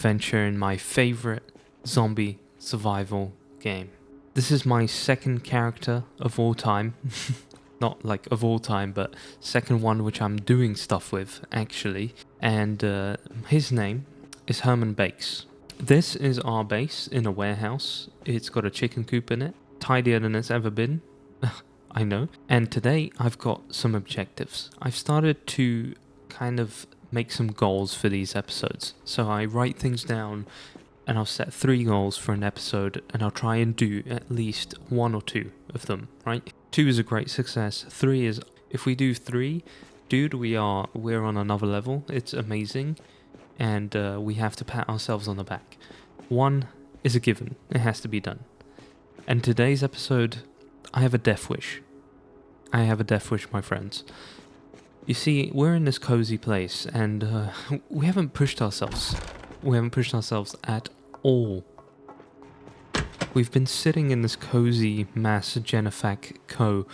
venture in my favorite zombie survival game. This is my second character of all time. Not like of all time, but second one which I'm doing stuff with, actually. And his name is Herman Bakes. This is our base in a warehouse. It's got a chicken coop in it. Tidier than it's ever been. I know. And today I've got some objectives. I've started to kind of make some goals for these episodes. So I write things down and I'll set 3 goals for an episode and I'll try and do at least 1 or 2 of them, right? 2 is a great success. 3 is, if we do 3, dude, we're on another level. It's amazing. And we have to pat ourselves on the back. 1 is a given. It has to be done. And today's episode, I have a death wish. I have a death wish, my friends. You see, we're in this cozy place and we haven't pushed ourselves. We haven't pushed ourselves at all. We've been sitting in this cozy Mass Genefac Co.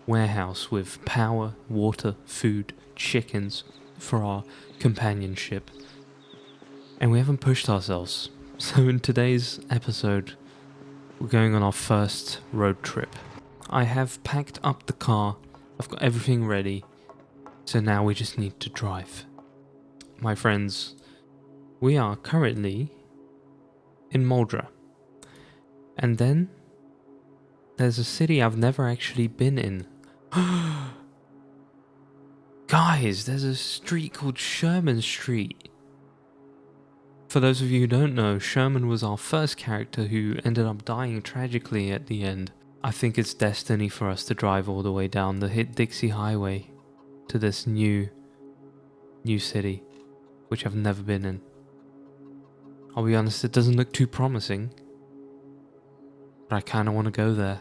warehouse with power, water, food, chickens for our companionship. And we haven't pushed ourselves. So in today's episode, we're going on our first road trip. I have packed up the car. I've got everything ready. So now we just need to drive. My friends, we are currently in Moldra. And then there's a city I've never actually been in. Guys, there's a street called Sherman Street. For those of you who don't know, Sherman was our first character who ended up dying tragically at the end. I think it's destiny for us to drive all the way down the Dixie Highway to this new city, which I've never been in. I'll be honest, it doesn't look too promising, but I kind of want to go there.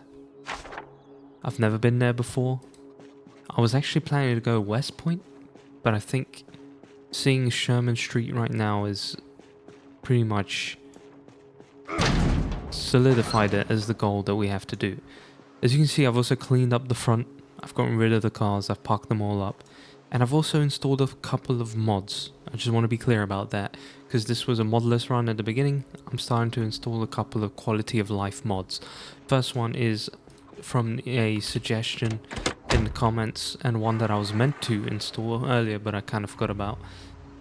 I've never been there before. I was actually planning to go West Point, but I think seeing Sherman Street right now is pretty much solidified it as the goal that we have to do. As you can see, I've also cleaned up the front. I've gotten rid of the cars. I've parked them all up. And I've also installed a couple of mods. I just want to be clear about that, because this was a Modlist run at the beginning. I'm starting to install a couple of quality of life mods. First one is from a suggestion in the comments, and one that I was meant to install earlier but I kind of forgot about.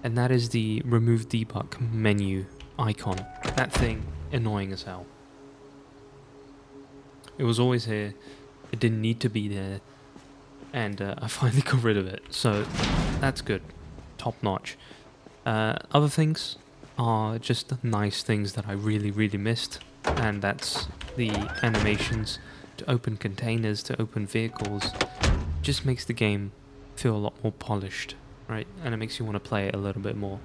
And that is the remove debug menu icon. That thing, annoying as hell. It was always here. It didn't need to be there. And I finally got rid of it. So that's good. Top notch. Other things are just nice things that I really, really missed. And that's the animations to open containers, to open vehicles. Just makes the game feel a lot more polished, right? And it makes you want to play it a little bit more.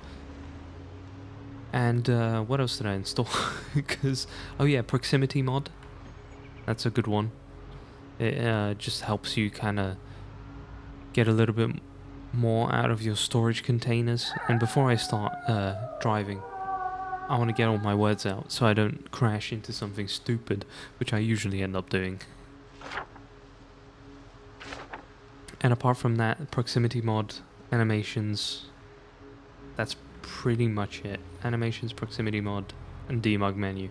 And what else did I install? Because, oh yeah, proximity mod. That's a good one. It just helps you kind of get a little bit more out of your storage containers. And before I start driving, I want to get all my words out so I don't crash into something stupid, which I usually end up doing. And apart from that, proximity mod, animations, that's pretty much it. Animations, proximity mod, and debug menu.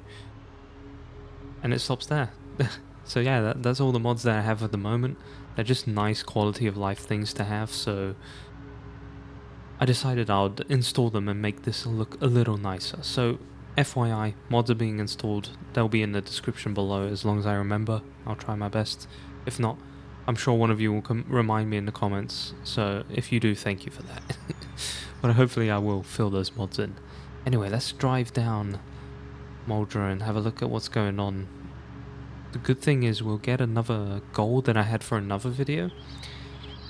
And it stops there. So yeah, that's all the mods that I have at the moment. They're just nice quality of life things to have, so I decided I'd install them and make this look a little nicer. So FYI, mods are being installed. They'll be in the description below as long as I remember. I'll try my best. If not, I'm sure one of you will remind me in the comments. So if you do, thank you for that. But hopefully I will fill those mods in. Anyway, let's drive down Moldra and have a look at what's going on. The good thing is we'll get another goal that I had for another video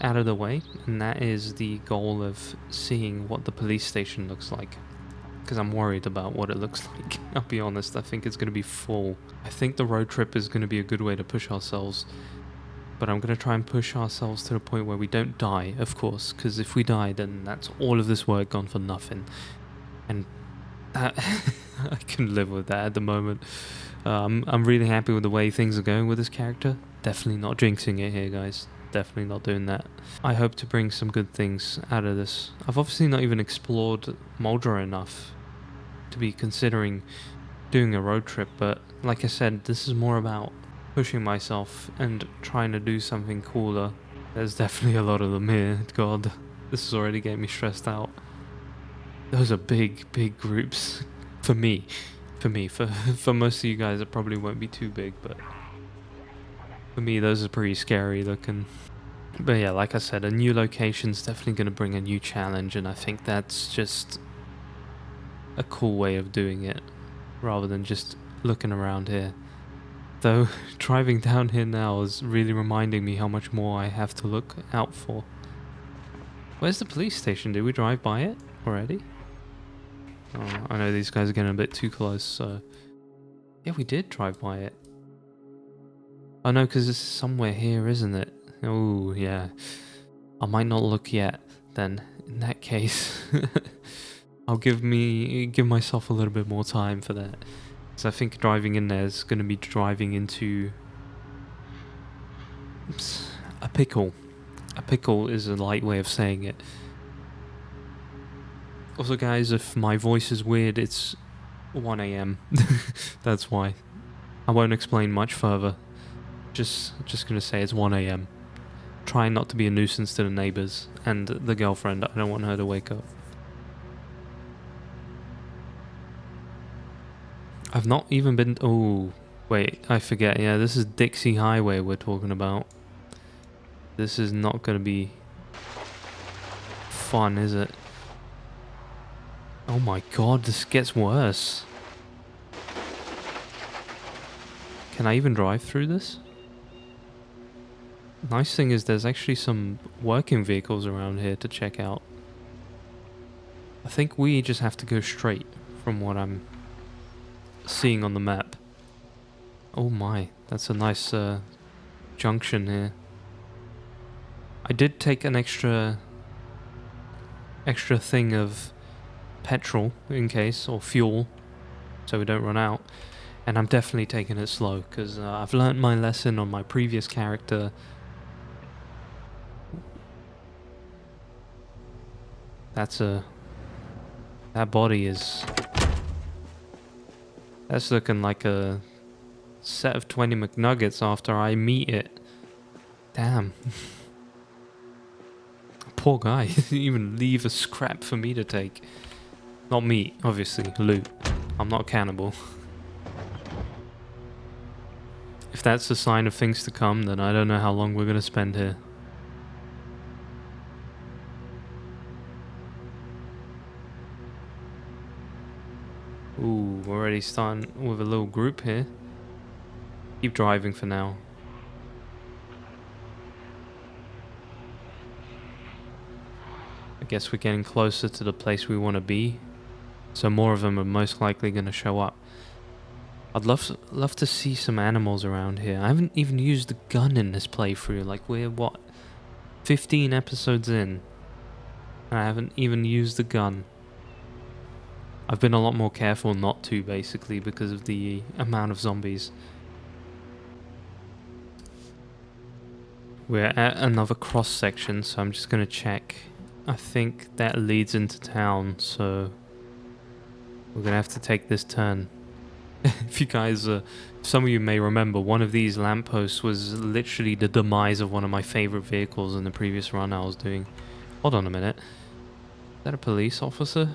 out of the way, and that is the goal of seeing what the police station looks like, because I'm worried about what it looks like. I'll be honest, I think it's going to be full. I think the road trip is going to be a good way to push ourselves, but I'm going to try and push ourselves to the point where we don't die, of course, because if we die, then that's all of this work gone for nothing, and that I can live with that at the moment. I'm really happy with the way things are going with this character. Definitely not jinxing it here, guys. Definitely not doing that. I hope to bring some good things out of this. I've obviously not even explored Moldra enough. to be considering doing a road trip, but like I said, this is more about pushing myself and trying to do something cooler. There's definitely a lot of them here. God, this is already getting me stressed out. Those are big groups. For me. For most of you guys, it probably won't be too big, but for me, those are pretty scary looking. But yeah, like I said, a new location's definitely going to bring a new challenge, and I think that's just a cool way of doing it, rather than just looking around here. Though, driving down here now is really reminding me how much more I have to look out for. Where's the police station? Did we drive by it already? Oh, I know these guys are getting a bit too close, so... Yeah, we did drive by it. Oh no, because it's somewhere here, isn't it? Oh, yeah. I might not look yet, then. In that case, I'll give myself a little bit more time for that. Because I think driving in there is going to be driving into... a pickle. A pickle is a light way of saying it. Also, guys, if my voice is weird, it's 1 AM. That's why. I won't explain much further. Just gonna say it's 1 AM. Trying not to be a nuisance to the neighbors and the girlfriend. I don't want her to wake up. I've not even been... Oh, wait, I forget. Yeah, this is Dixie Highway we're talking about. This is not gonna be fun, is it? Oh my god, this gets worse. Can I even drive through this? Nice thing is there's actually some working vehicles around here to check out. I think we just have to go straight from what I'm seeing on the map. Oh my, that's a nice junction here. I did take an extra thing of petrol in case, or fuel, so we don't run out. And I'm definitely taking it slow, because I've learnt my lesson on my previous character. That body is... That's looking like a set of 20 McNuggets after I meet it. Damn. Poor guy, he didn't even leave a scrap for me to take. Not meat, obviously, loot. I'm not a cannibal. If that's a sign of things to come, then I don't know how long we're going to spend here. Ooh, we're already starting with a little group here. Keep driving for now. I guess we're getting closer to the place we want to be. So more of them are most likely going to show up. I'd love to see some animals around here. I haven't even used the gun in this playthrough. Like, we're, what, 15 episodes in? And I haven't even used the gun. I've been a lot more careful not to, basically, because of the amount of zombies. We're at another cross section, so I'm just going to check. I think that leads into town, so we're going to have to take this turn. If you guys, some of you may remember, one of these lampposts was literally the demise of one of my favorite vehicles in the previous run I was doing. Hold on a minute. Is that a police officer?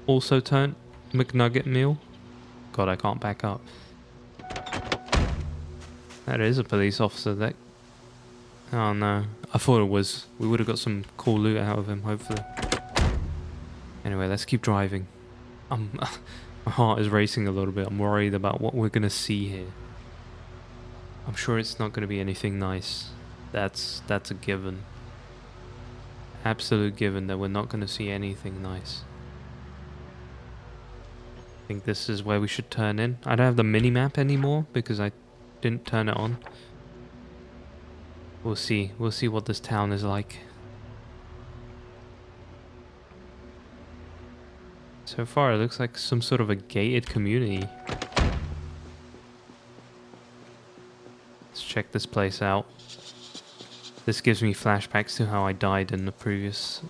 Also turned McNugget meal? God, I can't back up. That is a police officer. That... Oh no. I thought it was. We would have got some cool loot out of him, hopefully. Anyway, let's keep driving. My heart is racing a little bit. I'm worried about what we're going to see here. I'm sure it's not going to be anything nice. That's a given. Absolute given that we're not going to see anything nice. I think this is where we should turn in. I don't have the mini-map anymore because I didn't turn it on. We'll see. We'll see what this town is like. So far, it looks like some sort of a gated community. Let's check this place out. This gives me flashbacks to how I died in the previous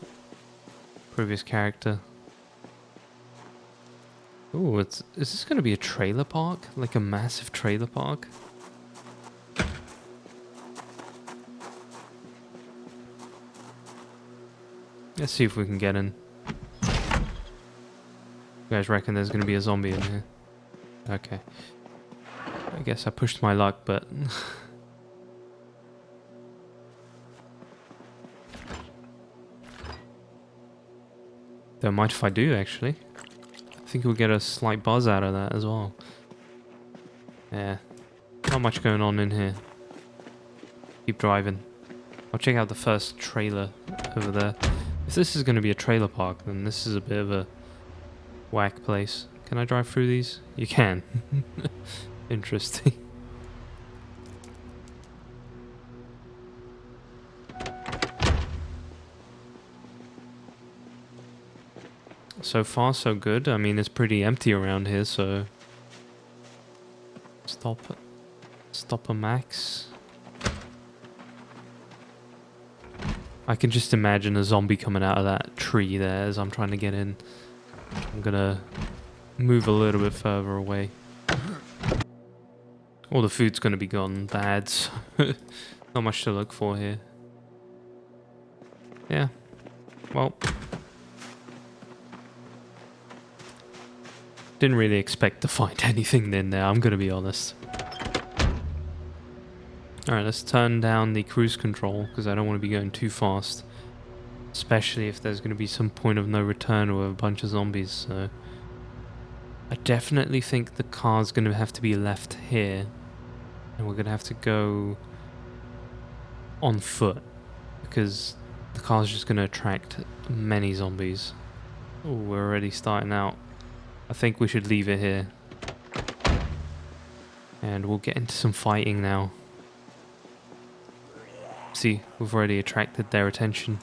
character. Oh, is this going to be a trailer park? Like a massive trailer park? Let's see if we can get in. You guys reckon there's going to be a zombie in here? Okay. I guess I pushed my luck, but... Don't mind if I do, actually. I think we'll get a slight buzz out of that as well. Yeah. Not much going on in here. Keep driving. I'll check out the first trailer over there. If this is going to be a trailer park, then this is a bit of a whack place. Can I drive through these? You can. Interesting. So far, so good. I mean, it's pretty empty around here, so... Stop a max. I can just imagine a zombie coming out of that tree there as I'm trying to get in. I'm gonna move a little bit further away. All the food's gonna be gone bad, so not much to look for here. Yeah. Well... Didn't really expect to find anything in there, I'm gonna be honest. Alright, let's turn down the cruise control, because I don't want to be going too fast. Especially if there's going to be some point of no return with a bunch of zombies, so... I definitely think the car's going to have to be left here. And we're going to have to go... on foot. Because the car's just going to attract many zombies. Oh, we're already starting out. I think we should leave it here. And we'll get into some fighting now. See, we've already attracted their attention.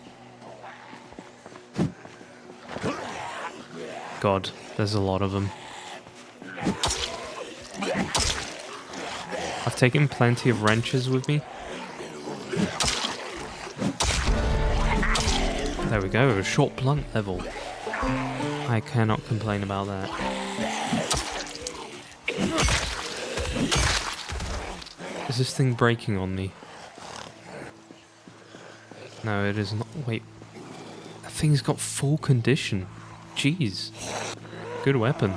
God, there's a lot of them. I've taken plenty of wrenches with me. There we go, a short blunt level. I cannot complain about that. Is this thing breaking on me? No, it is not. Wait. That thing's got full condition. Jeez. Good weapon.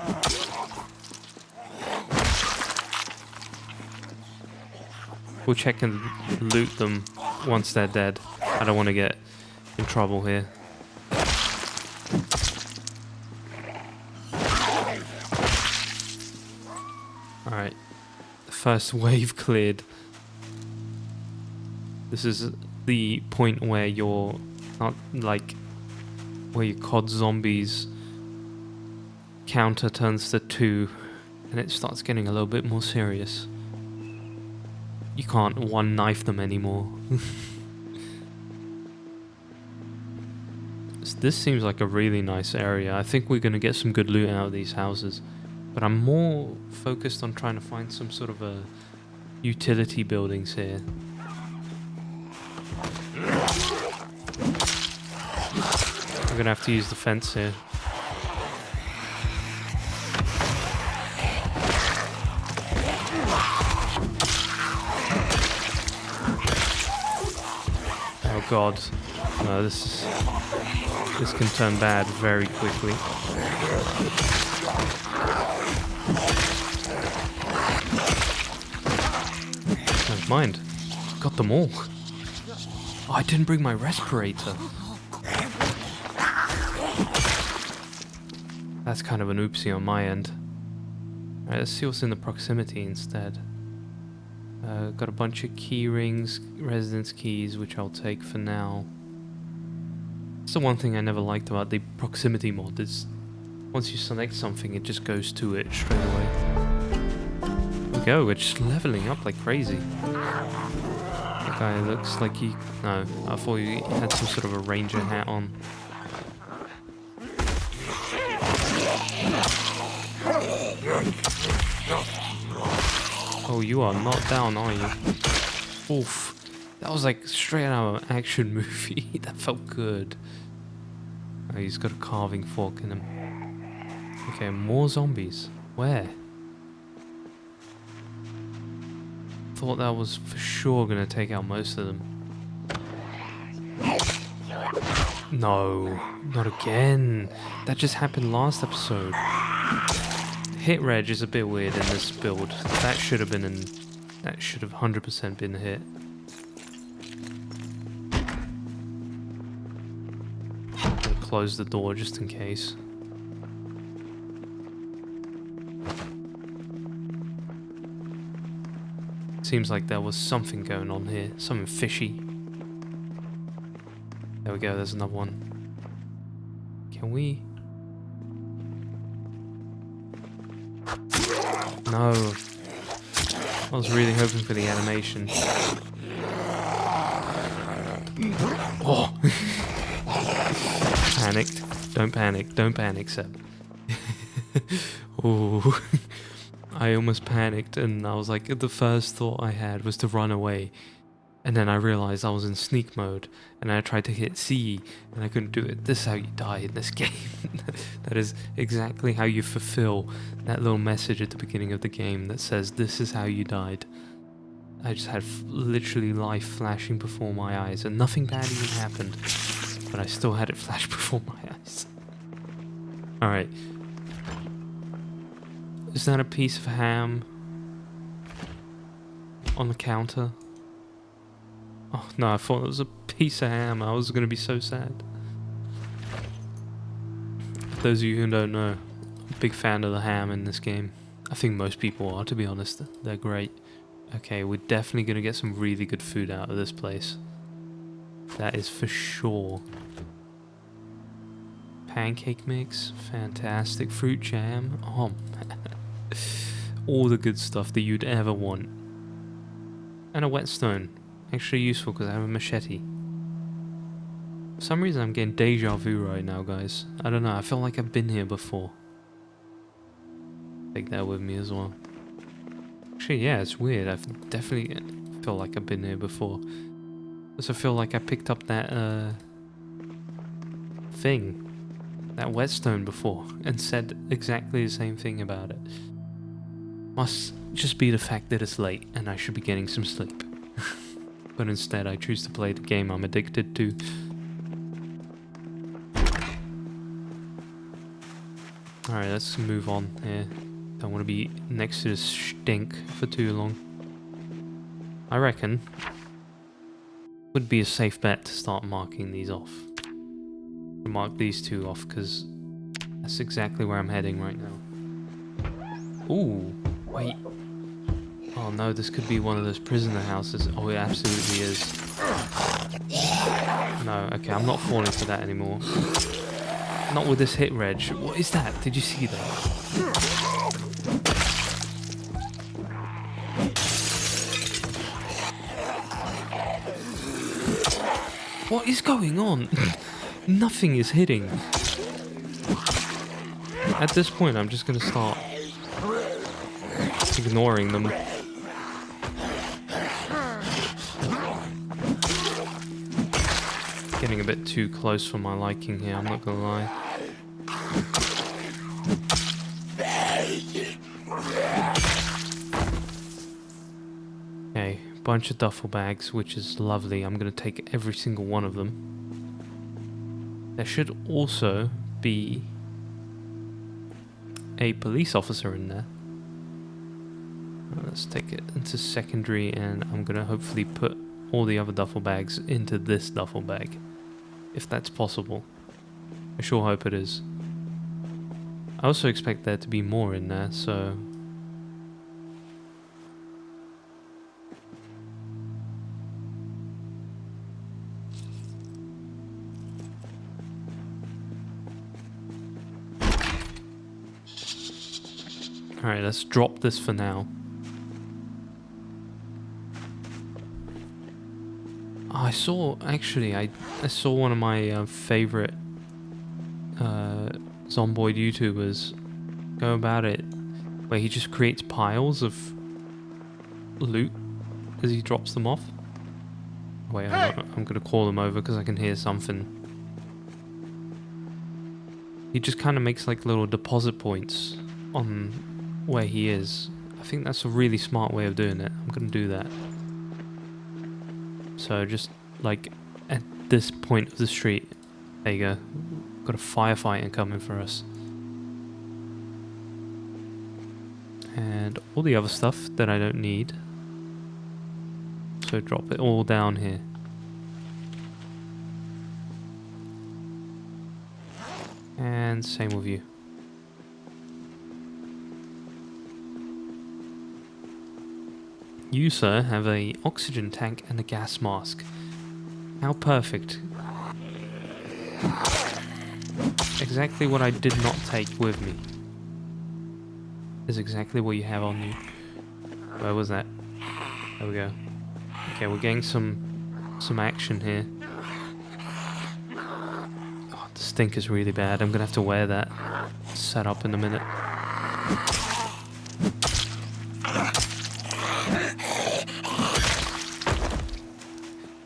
We'll check and loot them once they're dead. I don't want to get in trouble here. Alright. The first wave cleared. This is the point where you're not like where your COD zombies counter turns to 2 and it starts getting a little bit more serious. You can't one knife them anymore. This seems like a really nice area. I think we're going to get some good loot out of these houses, but I'm more focused on trying to find some sort of a utility buildings here. I'm gonna have to use the fence here. Oh god. No, this can turn bad very quickly. Never mind. Got them all. Oh, I didn't bring my respirator. That's kind of an oopsie on my end. Alright, let's see what's in the proximity instead. Got a bunch of key rings, residence keys, which I'll take for now. That's the one thing I never liked about the proximity mod, is once you select something, it just goes to it straight away. There we go, we're just leveling up like crazy. That guy looks like he... No, I thought he had some sort of a ranger hat on. Oh, you are not down, are you? Oof. That was like straight out of an action movie. That felt good. Oh, he's got a carving fork in him. Okay, more zombies. Where? Thought that was for sure gonna take out most of them. No, not again. That just happened last episode. Hit reg is a bit weird in this build. That should have been in. That should have 100% been a hit. I'm gonna close the door just in case. Seems like there was something going on here. Something fishy. There we go, there's another one. Can we? No. I was really hoping for the animation. Oh! Panicked. Don't panic. Don't panic, Seb. Oh. I almost panicked and I was like, the first thought I had was to run away. And then I realized I was in sneak mode and I tried to hit C and I couldn't do it. This is how you die in this game. That is exactly how you fulfill that little message at the beginning of the game that says this is how you died. I just had literally life flashing before my eyes and nothing bad even happened. But I still had it flash before my eyes. Alright. Is that a piece of ham on the counter? Oh no, I thought it was a piece of ham. I was going to be so sad. For those of you who don't know, I'm a big fan of the ham in this game. I think most people are, to be honest. They're great. Okay, we're definitely going to get some really good food out of this place. That is for sure. Pancake mix, fantastic. Fruit jam, oh man. All the good stuff that you'd ever want. And a whetstone. Actually useful because I have a machete. For some reason I'm getting deja vu right now, guys. I don't know, I feel like I've been here before. Take that with me as well. Actually, yeah, it's weird. I definitely feel like I've been here before. I also feel like I picked up that thing. That whetstone before. And said exactly the same thing about it. Must just be the fact that it's late and I should be getting some sleep. But instead I choose to play the game I'm addicted to. Alright, let's move on here. Don't want to be next to this stink for too long. I reckon would be a safe bet to start marking these off. Mark these two off because that's exactly where I'm heading right now. Ooh, wait. Oh no, this could be one of those prisoner houses. Oh, it absolutely is. No, okay, I'm not falling for that anymore. Not with this hit reg. What is that? Did you see that? What is going on? Nothing is hitting. At this point, I'm just gonna start ignoring them. Getting a bit too close for my liking here, I'm not gonna lie. Okay, bunch of duffel bags, which is lovely. I'm gonna take every single one of them. There should also be a police officer in there. Let's take it into secondary and I'm gonna hopefully put all the other duffel bags into this duffel bag. If that's possible. I sure hope it is. I also expect there to be more in there, so... Alright, let's drop this for now. I saw, actually, I saw one of my favorite Zomboid YouTubers go about it, where he just creates piles of loot as he drops them off. Wait, I'm gonna call them over because I can hear something. He just kind of makes like little deposit points on where he is. I think that's a really smart way of doing it. I'm gonna do that. So just like at this point of the street, there you go. Got a firefighter coming for us. And all the other stuff that I don't need. So drop it all down here. And same with you. You, sir, have a oxygen tank and a gas mask. How perfect. Exactly what I did not take with me. Is exactly what you have on you. Where was that? There we go. Okay, we're getting some action here. Oh, the stink is really bad. I'm gonna have to wear that set up in a minute.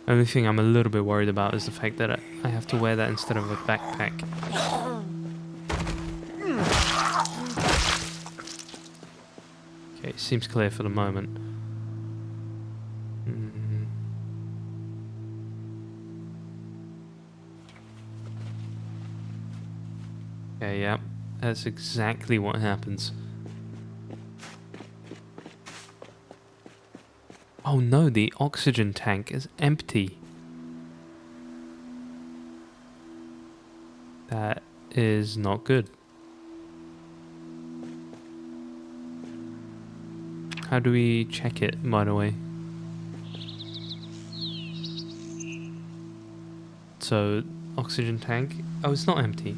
Only thing I'm a little bit worried about is the fact that I have to wear that instead of a backpack. Okay, seems clear for the moment. Okay, yeah, that's exactly what happens. Oh no, the oxygen tank is empty. That is not good. How do we check it, by the way? So, oxygen tank. Oh, it's not empty.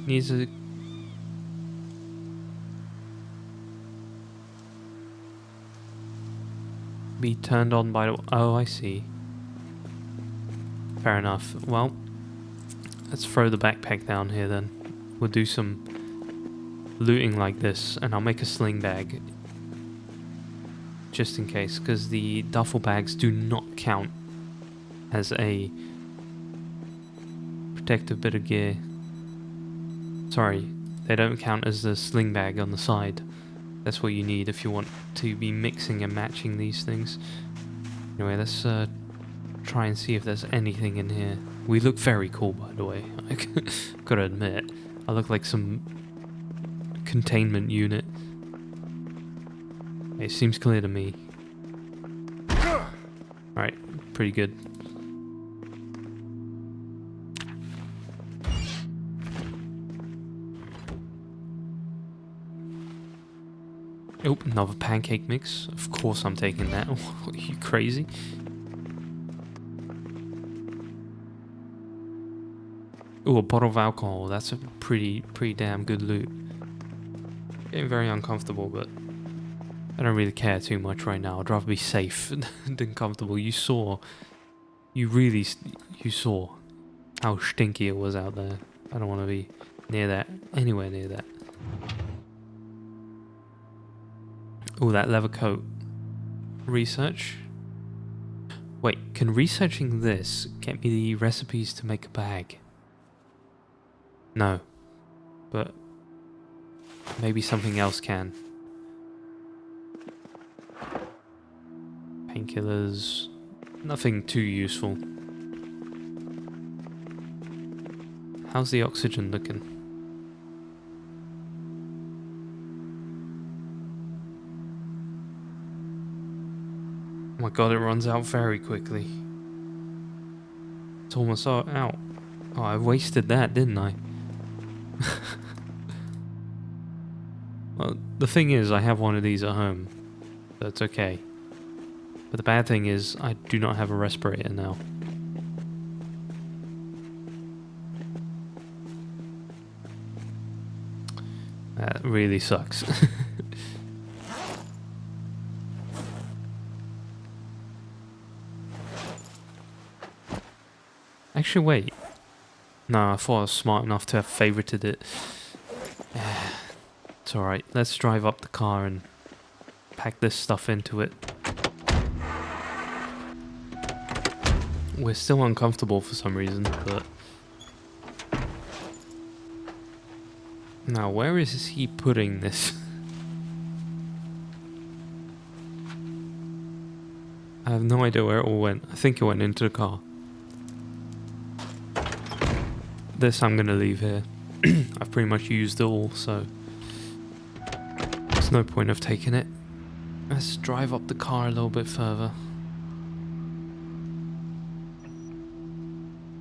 Needs to be turned on by the... Oh, I see. Fair enough. Well, let's throw the backpack down here then. We'll do some looting like this, and I'll make a sling bag. Just in case, because the duffel bags do not count as a protective bit of gear. Sorry, they don't count as the sling bag on the side. That's what you need if you want to be mixing and matching these things. Anyway, let's try and see if there's anything in here. We look very cool, by the way. I gotta admit, I look like some containment unit. It seems clear to me. Alright, pretty good. Oh, another pancake mix. Of course I'm taking that. Are you crazy? Oh, a bottle of alcohol. That's a pretty damn good loot. Getting very uncomfortable, but I don't really care too much right now. I'd rather be safe than comfortable. You saw how stinky it was out there. I don't want to be near that, anywhere near that. Oh, that leather coat. Research. Wait, can researching this get me the recipes to make a bag? No. But maybe something else can. Painkillers. Nothing too useful. How's the oxygen looking? Oh my god, it runs out very quickly. It's almost out. Oh, I wasted that, didn't I? Well, the thing is, I have one of these at home. That's okay. But the bad thing is, I do not have a respirator now. That really sucks. Actually, wait. No, I thought I was smart enough to have favorited it. It's alright. Let's drive up the car and pack this stuff into it. We're still uncomfortable for some reason, but Now, where is he putting this? I have no idea where it all went. I think it went into the car. This I'm gonna leave here. I've pretty much used it all, so there's no point of taking it. Let's drive up the car a little bit further.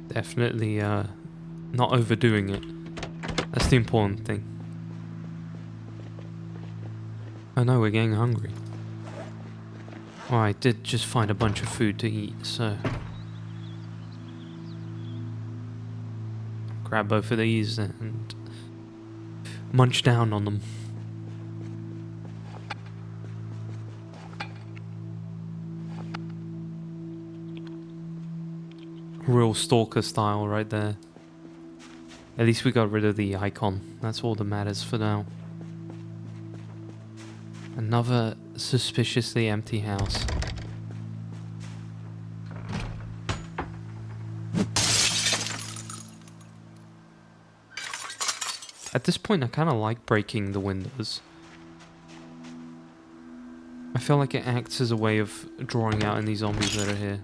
Definitely not overdoing it. That's the important thing. Oh no, we're getting hungry. Well, I did just find a bunch of food to eat, so grab both of these and munch down on them. Real stalker style right there. At least we got rid of the icon. That's all that matters for now. Another suspiciously empty house. At this point, I kind of like breaking the windows. I feel like it acts as a way of drawing out any zombies that are here.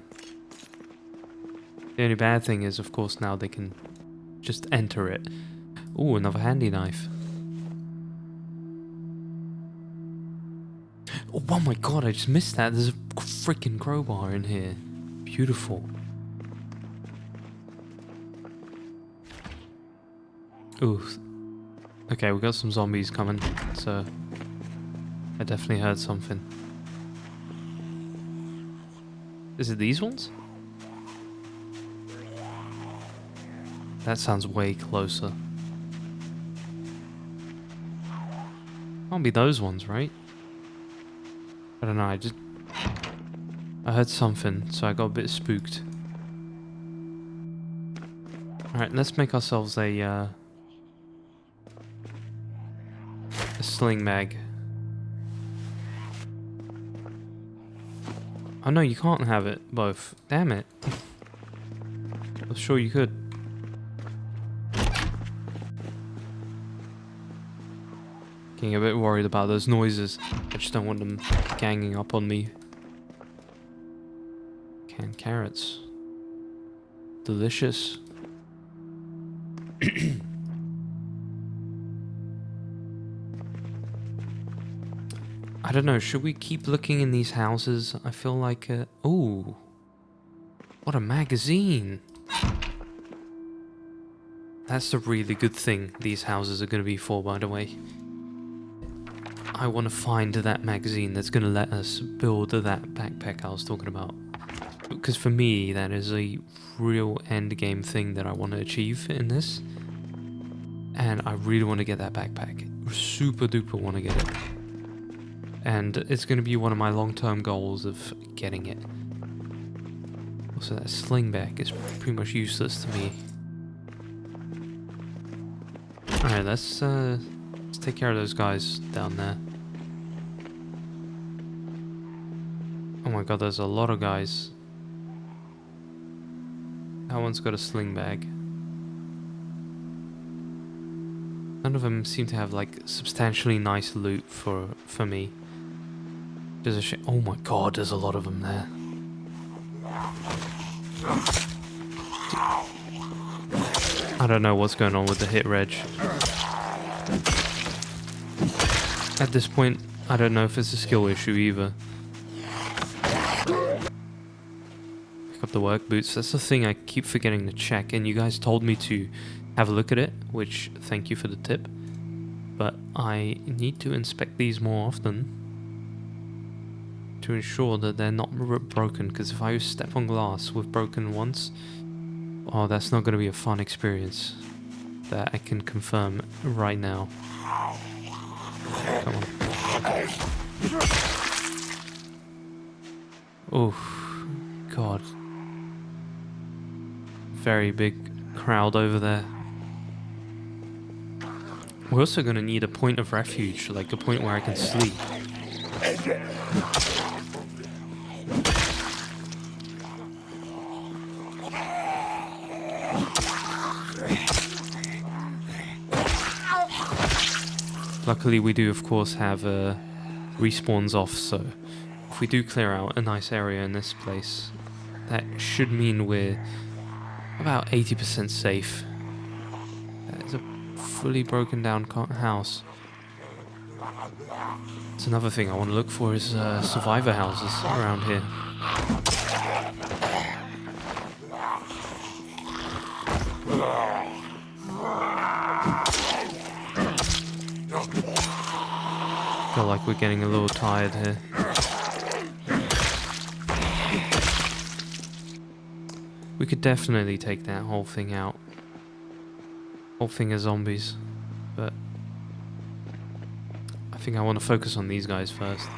The only bad thing is, of course, now they can just enter it. Ooh, another handy knife. Oh my god, I just missed that. There's a freaking crowbar in here. Beautiful. Ooh. Okay, we got some zombies coming, so I definitely heard something. Is it these ones? That sounds way closer. Can't be those ones, right? I don't know, I heard something, so I got a bit spooked. Alright, let's make ourselves a sling mag. Oh no, you can't have it both. Damn it. I was sure you could. Getting a bit worried about those noises. I just don't want them ganging up on me. Canned carrots. Delicious. I don't know, should we keep looking in these houses? I feel like, ooh. What a magazine. That's a really good thing these houses are going to be for, by the way. I want to find that magazine that's going to let us build that backpack I was talking about. Because for me, that is a real end game thing that I want to achieve in this. And I really want to get that backpack. Super duper want to get it. And it's going to be one of my long-term goals of getting it. Also, that sling bag is pretty much useless to me. Alright, let's take care of those guys down there. Oh my god, there's a lot of guys. That one's got a sling bag. None of them seem to have like substantially nice loot for me. There's a oh my god, there's a lot of them there. I don't know what's going on with the hit reg. At this point, I don't know if it's a skill issue either. Pick up the work boots. That's the thing I keep forgetting to check, and you guys told me to have a look at it, which thank you for the tip. But I need to inspect these more often to ensure that they're not broken, because if I step on glass with broken ones, oh, that's not going to be a fun experience. That I can confirm right now. Come on. Oh, God. Very big crowd over there. We're also going to need a point of refuge, like a point where I can sleep. Luckily we do of course have respawns off, so if we do clear out a nice area in this place, that should mean we're about 80% safe. That is a fully broken down house. It's another thing I want to look for is survivor houses around here. Feel like we're getting a little tired here. We could definitely take that whole thing out. Whole thing of zombies. But I think I want to focus on these guys first.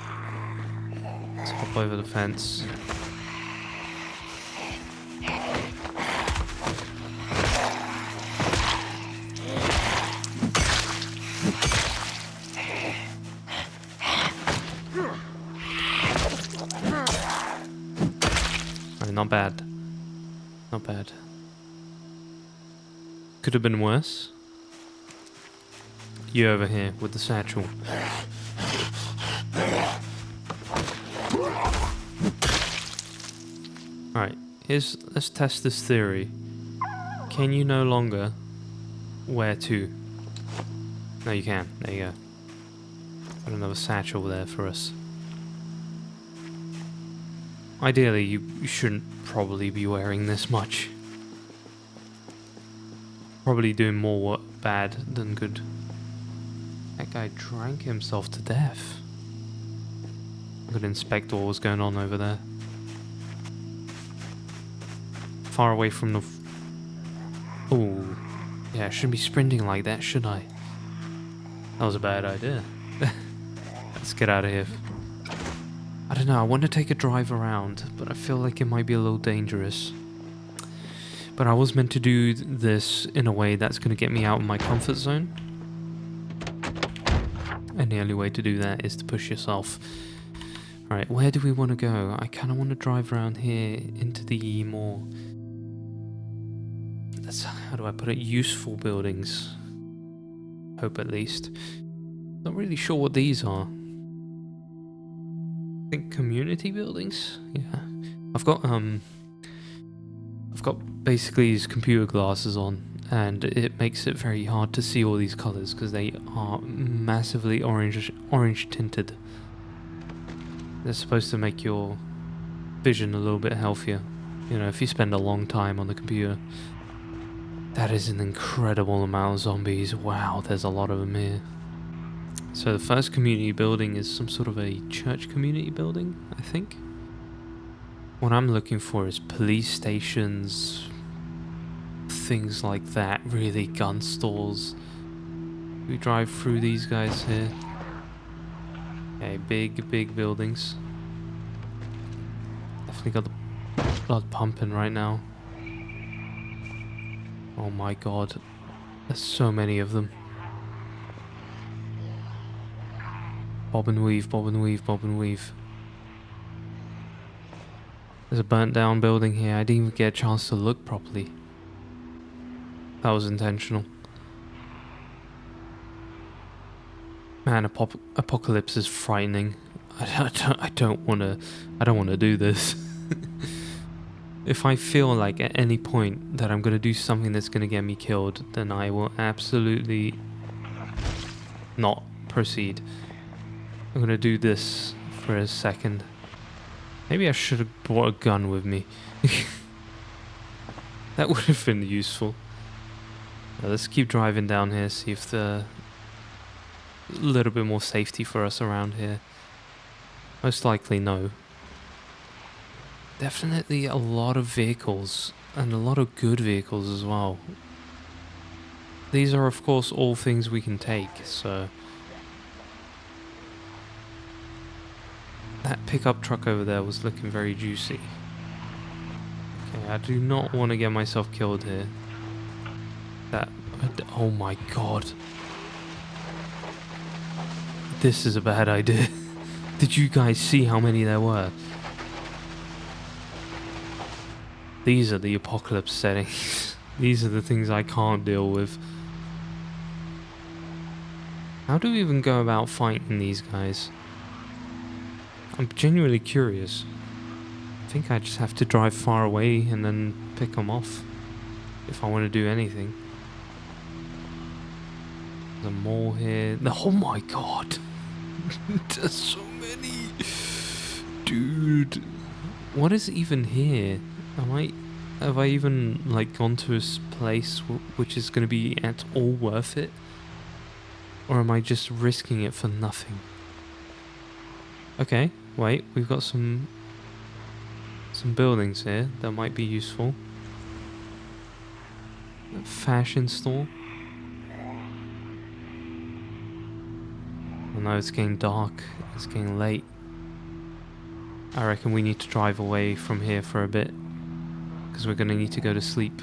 Let's hop over the fence. Not bad. Not bad. Could have been worse. You over here with the satchel. Alright, let's test this theory. Can you no longer wear two? No, you can. There you go. Got another satchel there for us. Ideally, you shouldn't probably be wearing this much. Probably doing more bad than good. That guy drank himself to death. I could inspect what was going on over there. Far away from the... Ooh. Yeah, I shouldn't be sprinting like that, should I? That was a bad idea. Let's get out of here. I don't know, I want to take a drive around, but I feel like it might be a little dangerous. But I was meant to do this in a way that's going to get me out of my comfort zone. And the only way to do that is to push yourself. Alright, where do we want to go? I kind of want to drive around here into the more... how do I put it? Useful buildings. Hope at least. Not really sure what these are. I think community buildings? Yeah. I've got basically these computer glasses on, and it makes it very hard to see all these colours because they are massively orange tinted. They're supposed to make your vision a little bit healthier. You know, if you spend a long time on the computer. That is an incredible amount of zombies. Wow, there's a lot of them here. So the first community building is some sort of a church community building, I think. What I'm looking for is police stations, things like that, really, gun stores. We drive through these guys here. Okay, big buildings. Definitely got the blood pumping right now. Oh my god, there's so many of them. Bob and weave, bob and weave, bob and weave. There's a burnt down building here. I didn't even get a chance to look properly. That was intentional. Man, apocalypse is frightening. I don't want to do this. If I feel like at any point that I'm going to do something that's going to get me killed, then I will absolutely not proceed. I'm going to do this for a second. Maybe I should have brought a gun with me. That would have been useful. Now, let's keep driving down here, see if there's a little bit more safety for us around here. Most likely no. Definitely a lot of vehicles, and a lot of good vehicles as well. These are of course all things we can take, so... That pickup truck over there was looking very juicy. Okay, I do not want to get myself killed here. Oh my god. This is a bad idea. Did you guys see how many there were? These are the apocalypse settings. These are the things I can't deal with. How do we even go about fighting these guys? I'm genuinely curious. I think I just have to drive far away and then pick them off if I want to do anything. There's a mole here. Oh my god! There's so many! Dude! What is even here? Have I even like gone to a place which is going to be at all worth it? Or am I just risking it for nothing? Okay, wait, we've got some buildings here that might be useful. A fashion store. Oh no, it's getting dark. It's getting late. I reckon we need to drive away from here for a bit, because we're going to need to go to sleep.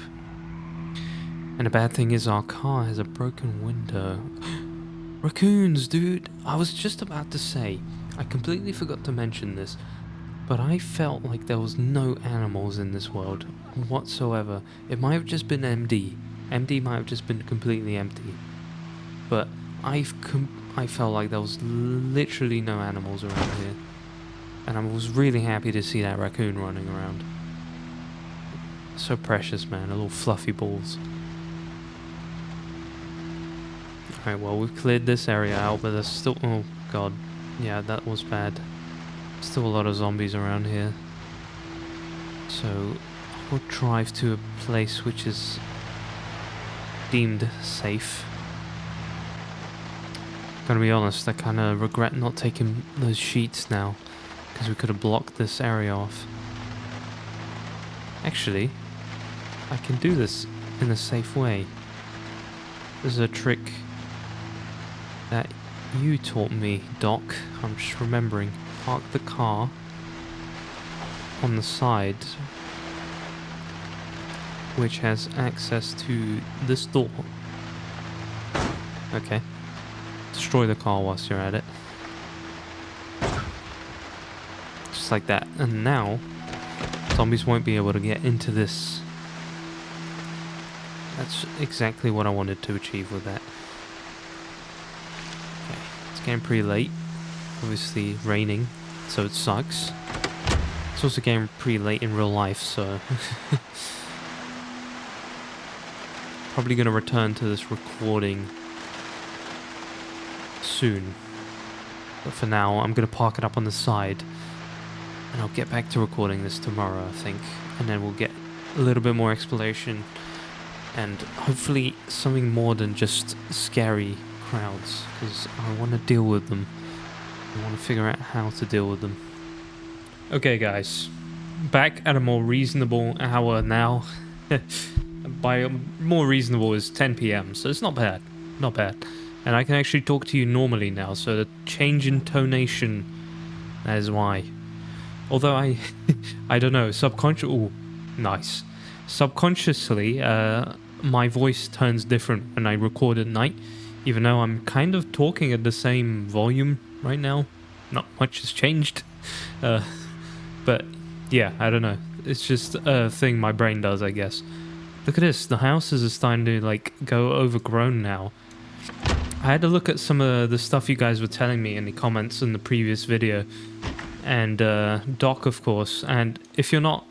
And the bad thing is our car has a broken window. Raccoons, dude! I was just about to say, I completely forgot to mention this, but I felt like there was no animals in this world whatsoever. It might have just been MD. MD might have just been completely empty. But I felt like there was literally no animals around here. And I was really happy to see that raccoon running around. So precious, man. A little fluffy balls. Alright, well, we've cleared this area out, but there's still... Oh, God. Yeah, that was bad. Still a lot of zombies around here. So, we'll drive to a place which is deemed safe. Gotta be honest, I kind of regret not taking those sheets now, because we could have blocked this area off. Actually, I can do this in a safe way. This is a trick that you taught me, Doc. I'm just remembering. Park the car on the side, which has access to this door. Okay. Destroy the car whilst you're at it. Just like that. And now, zombies won't be able to get into this. That's exactly what I wanted to achieve with that. Okay, it's getting pretty late. Obviously raining, so it sucks. It's also getting pretty late in real life, so... Probably going to return to this recording soon. But for now, I'm going to park it up on the side. And I'll get back to recording this tomorrow, I think. And then we'll get a little bit more exploration. And hopefully something more than just scary crowds. Because I want to deal with them. I want to figure out how to deal with them. Okay, guys. Back at a more reasonable hour now. By more reasonable is 10 PM, so it's not bad. Not bad. And I can actually talk to you normally now, so the change in tonation, that is why. Although I don't know, ooh, nice. Subconsciously, my voice turns different when I record at night, even though I'm kind of talking at the same volume right now. Not much has changed. But yeah, I don't know. It's just a thing my brain does, I guess. Look at this, the houses are starting to like go overgrown now. I had to look at some of the stuff you guys were telling me in the comments in the previous video. And Doc, of course. And if you're not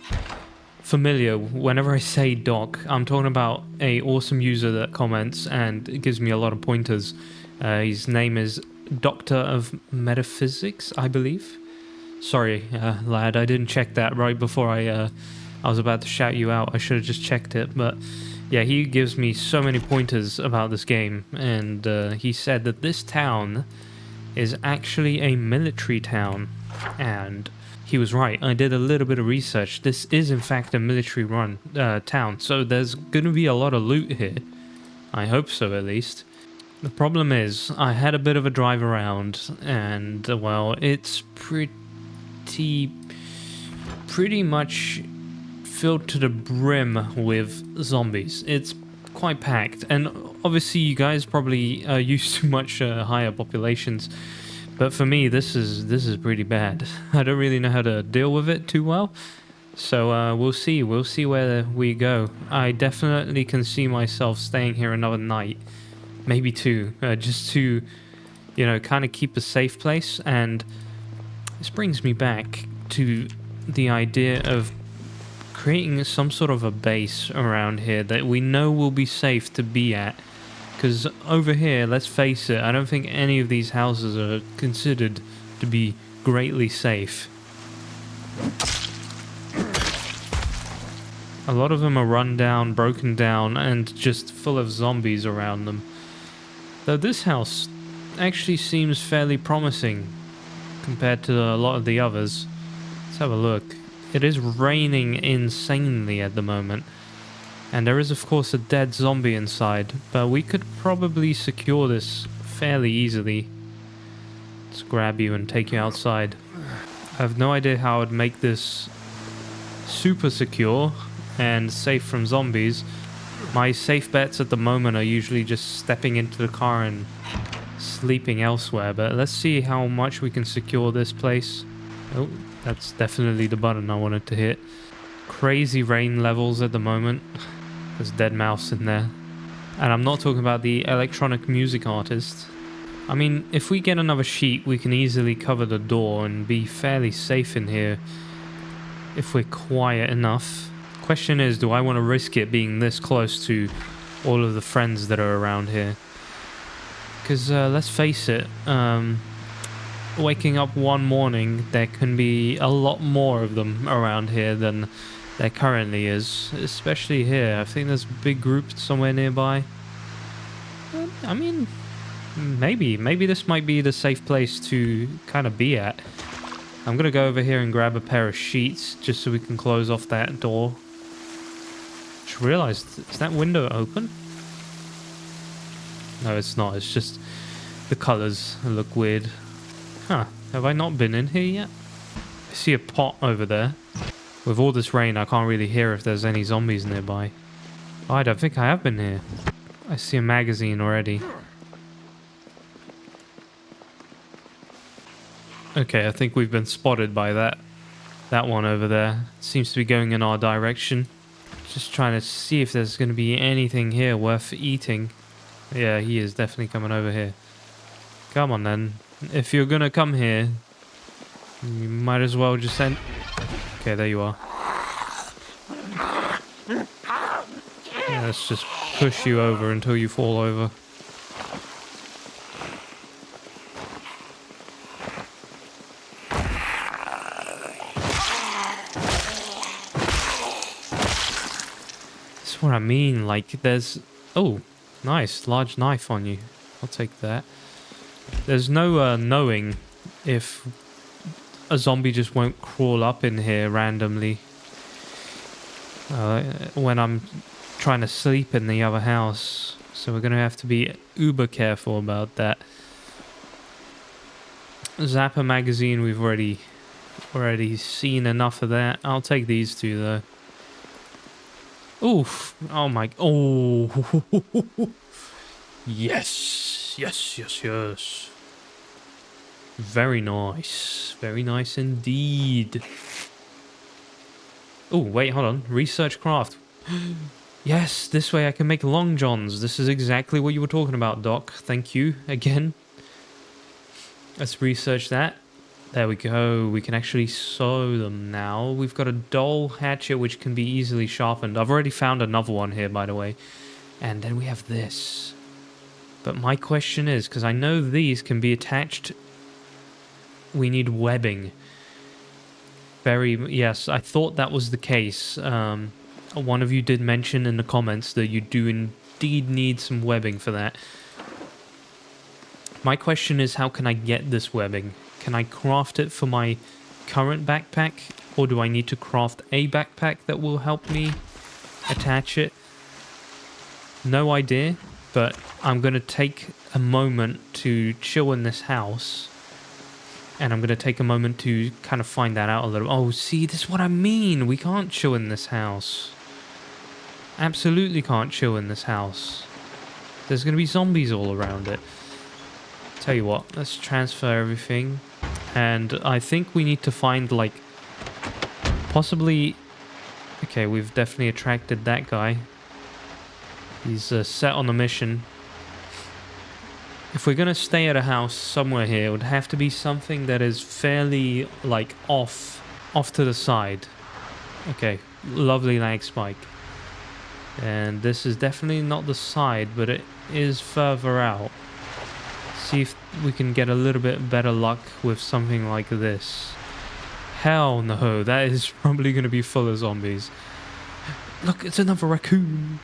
familiar, whenever I say Doc, I'm talking about a awesome user that comments and it gives me a lot of pointers. His name is Doctor of Metaphysics, I believe. Sorry, lad, I didn't check that right before I was about to shout you out. I should have just checked it, but yeah, he gives me so many pointers about this game, and he said that this town is actually a military town, and he was right. I did a little bit of research. This is in fact a military run town, so there's going to be a lot of loot here. I hope so, at least. The problem is, I had a bit of a drive around, and well, it's pretty much filled to the brim with zombies. It's quite packed, and obviously you guys probably are used to much higher populations, but for me this is pretty bad. I don't really know how to deal with it too well, so we'll see where we go. I definitely can see myself staying here another night, maybe two, just to you know, kind of keep a safe place. And this brings me back to the idea of creating some sort of a base around here that we know will be safe to be at. Because over here, let's face it, I don't think any of these houses are considered to be greatly safe. A lot of them are run down, broken down, and just full of zombies around them. Though this house actually seems fairly promising compared to a lot of the others. Let's have a look. It is raining insanely at the moment. And there is of course a dead zombie inside, but we could probably secure this fairly easily. Let's grab you and take you outside. I have no idea how I'd make this super secure and safe from zombies. My safe bets at the moment are usually just stepping into the car and sleeping elsewhere, but let's see how much we can secure this place. Oh, that's definitely the button I wanted to hit. Crazy rain levels at the moment. There's dead mouse in there. And I'm not talking about the electronic music artist. I mean, if we get another sheet, we can easily cover the door and be fairly safe in here if we're quiet enough. Question is, do I want to risk it being this close to all of the friends that are around here? Because let's face it, waking up one morning, there can be a lot more of them around here than there currently is, especially here. I think there's a big group somewhere nearby. I mean, maybe this might be the safe place to kind of be at. I'm gonna go over here and grab a pair of sheets just so we can close off that door. Just realized, is that window open? No, it's not. It's just the colors look weird. Huh, have I not been in here yet? I see a pot over there. With all this rain, I can't really hear if there's any zombies nearby. Oh, I don't think I have been here. I see a magazine already. Okay, I think we've been spotted by that one over there. It seems to be going in our direction. Just trying to see if there's going to be anything here worth eating. Yeah, he is definitely coming over here. Come on then. If you're going to come here, you might as well just send... Okay, there you are. Yeah, let's just push you over until you fall over. That's what I mean, like there's... Oh, nice, large knife on you. I'll take that. There's no knowing if a zombie just won't crawl up in here randomly when I'm trying to sleep in the other house. So we're going to have to be uber careful about that. Zapper magazine, we've already seen enough of that. I'll take these two though. Oof. Oh my... Oh. Yes. Yes, yes, yes. Very nice. Very nice indeed. Oh, wait, hold on. Research craft. Yes, this way I can make long johns. This is exactly what you were talking about, Doc. Thank you again. Let's research that. There we go. We can actually sew them now. We've got a dull hatchet which can be easily sharpened. I've already found another one here, by the way. And then we have this. But my question is, because I know these can be attached... We need webbing. Yes, I thought that was the case. One of you did mention in the comments that you do indeed need some webbing for that. My question is, how can I get this webbing? Can I craft it for my current backpack? Or do I need to craft a backpack that will help me attach it? No idea, but I'm going to take a moment to chill in this house. And I'm going to take a moment to kind of find that out a little. Oh, see, this is what I mean. We can't chill in this house. Absolutely can't chill in this house. There's going to be zombies all around it. Tell you what, let's transfer everything. And I think we need to find, like, possibly... Okay, we've definitely attracted that guy. He's set on a mission. If we're gonna stay at a house somewhere here, it would have to be something that is fairly like off to the side. Okay, lovely lag spike. And this is definitely not the side, but it is further out. See if we can get a little bit better luck with something like this. Hell no, that is probably going to be full of zombies. Look, it's another raccoon.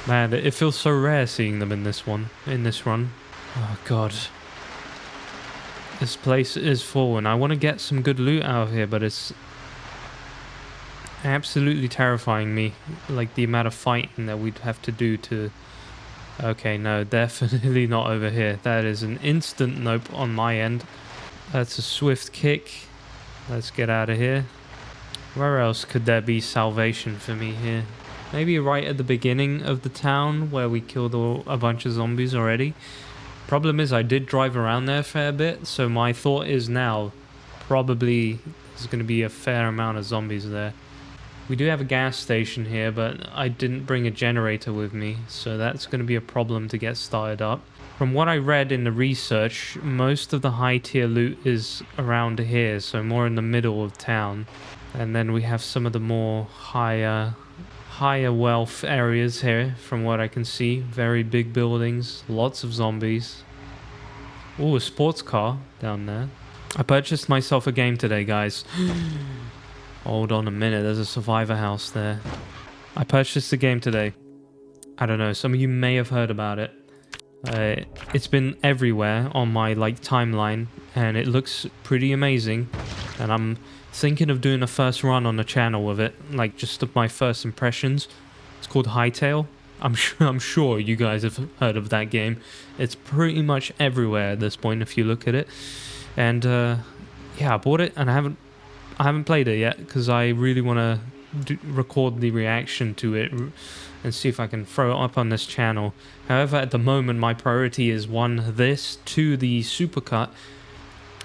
Man, it feels so rare seeing them in this run. Oh god. This place is full and I want to get some good loot out of here, but it's absolutely terrifying me. Like the amount of fighting that we'd have to do to... Okay, no, definitely not over here. That is an instant nope on my end. That's a swift kick. Let's get out of here. Where else could there be salvation for me here? Maybe right at the beginning of the town where we killed a bunch of zombies already. Problem is I did drive around there a fair bit, so my thought is now probably there's going to be a fair amount of zombies there. We do have a gas station here, but I didn't bring a generator with me, so that's going to be a problem to get started up. From what I read in the research, most of the high tier loot is around here, so more in the middle of town. And then we have some of the more higher wealth areas here, from what I can see. Very big buildings, lots of zombies. Oh, a sports car down there. I purchased myself a game today, guys. Hold on a minute, there's a survivor house there. I purchased the game today. I don't know, some of you may have heard about it. It's been everywhere on my timeline, and it looks pretty amazing. And I'm thinking of doing a first run on the channel with it, like just of my first impressions. It's called Hightail. I'm sure you guys have heard of that game. It's pretty much everywhere at this point if you look at it. And yeah, I bought it and I haven't played it yet because I really want to record the reaction to it and see if I can throw it up on this channel. However, at the moment my priority is this, to the supercut,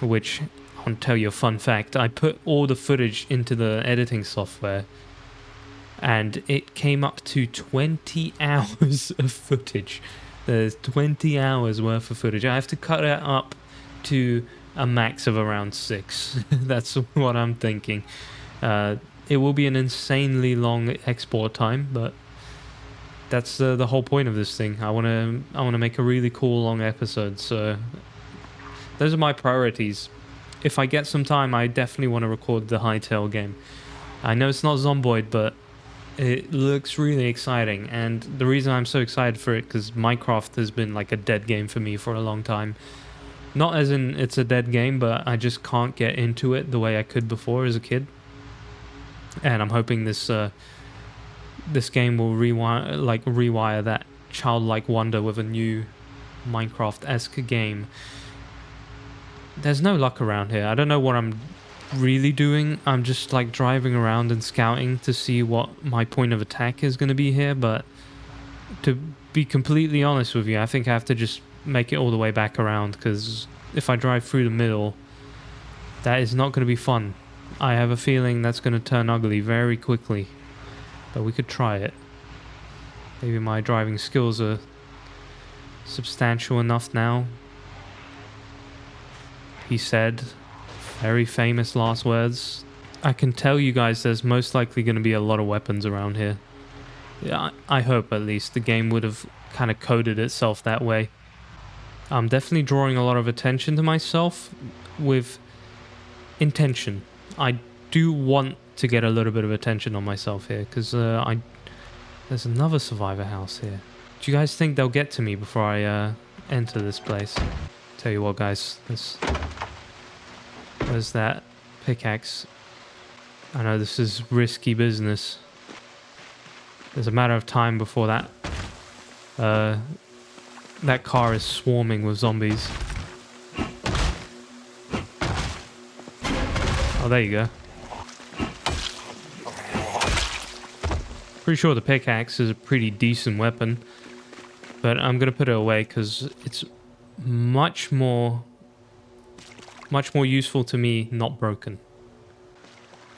which I'll tell you a fun fact. I put all the footage into the editing software and it came up to 20 hours of footage. There's 20 hours worth of footage. I have to cut it up to a max of around 6. That's what I'm thinking. It will be an insanely long export time, but that's the whole point of this thing. I want to make a really cool long episode. So those are my priorities. If I get some time, I definitely want to record the Hightail game. I know it's not Zomboid, but it looks really exciting. And the reason I'm so excited for it, because Minecraft has been like a dead game for me for a long time. Not as in it's a dead game, but I just can't get into it the way I could before as a kid. And I'm hoping this game will rewire that childlike wonder with a new Minecraft-esque game. There's no luck around here. I don't know what I'm really doing. I'm just driving around and scouting to see what my point of attack is going to be here, but to be completely honest with you, I think I have to just make it all the way back around, because if I drive through the middle, that is not going to be fun. I have a feeling that's going to turn ugly very quickly, but we could try it. Maybe my driving skills are substantial enough now. He said, very famous last words. I can tell you guys there's most likely going to be a lot of weapons around here. Yeah, I hope at least the game would have kind of coded itself that way. I'm definitely drawing a lot of attention to myself with intention. I do want to get a little bit of attention on myself here, because there's another survivor house here. Do you guys think they'll get to me before I enter this place? Tell you what, guys, there's that pickaxe. I know this is risky business. There's a matter of time before that car is swarming with zombies. Oh, there you go. Pretty sure the pickaxe is a pretty decent weapon, but I'm gonna put it away because it's much more useful to me not broken.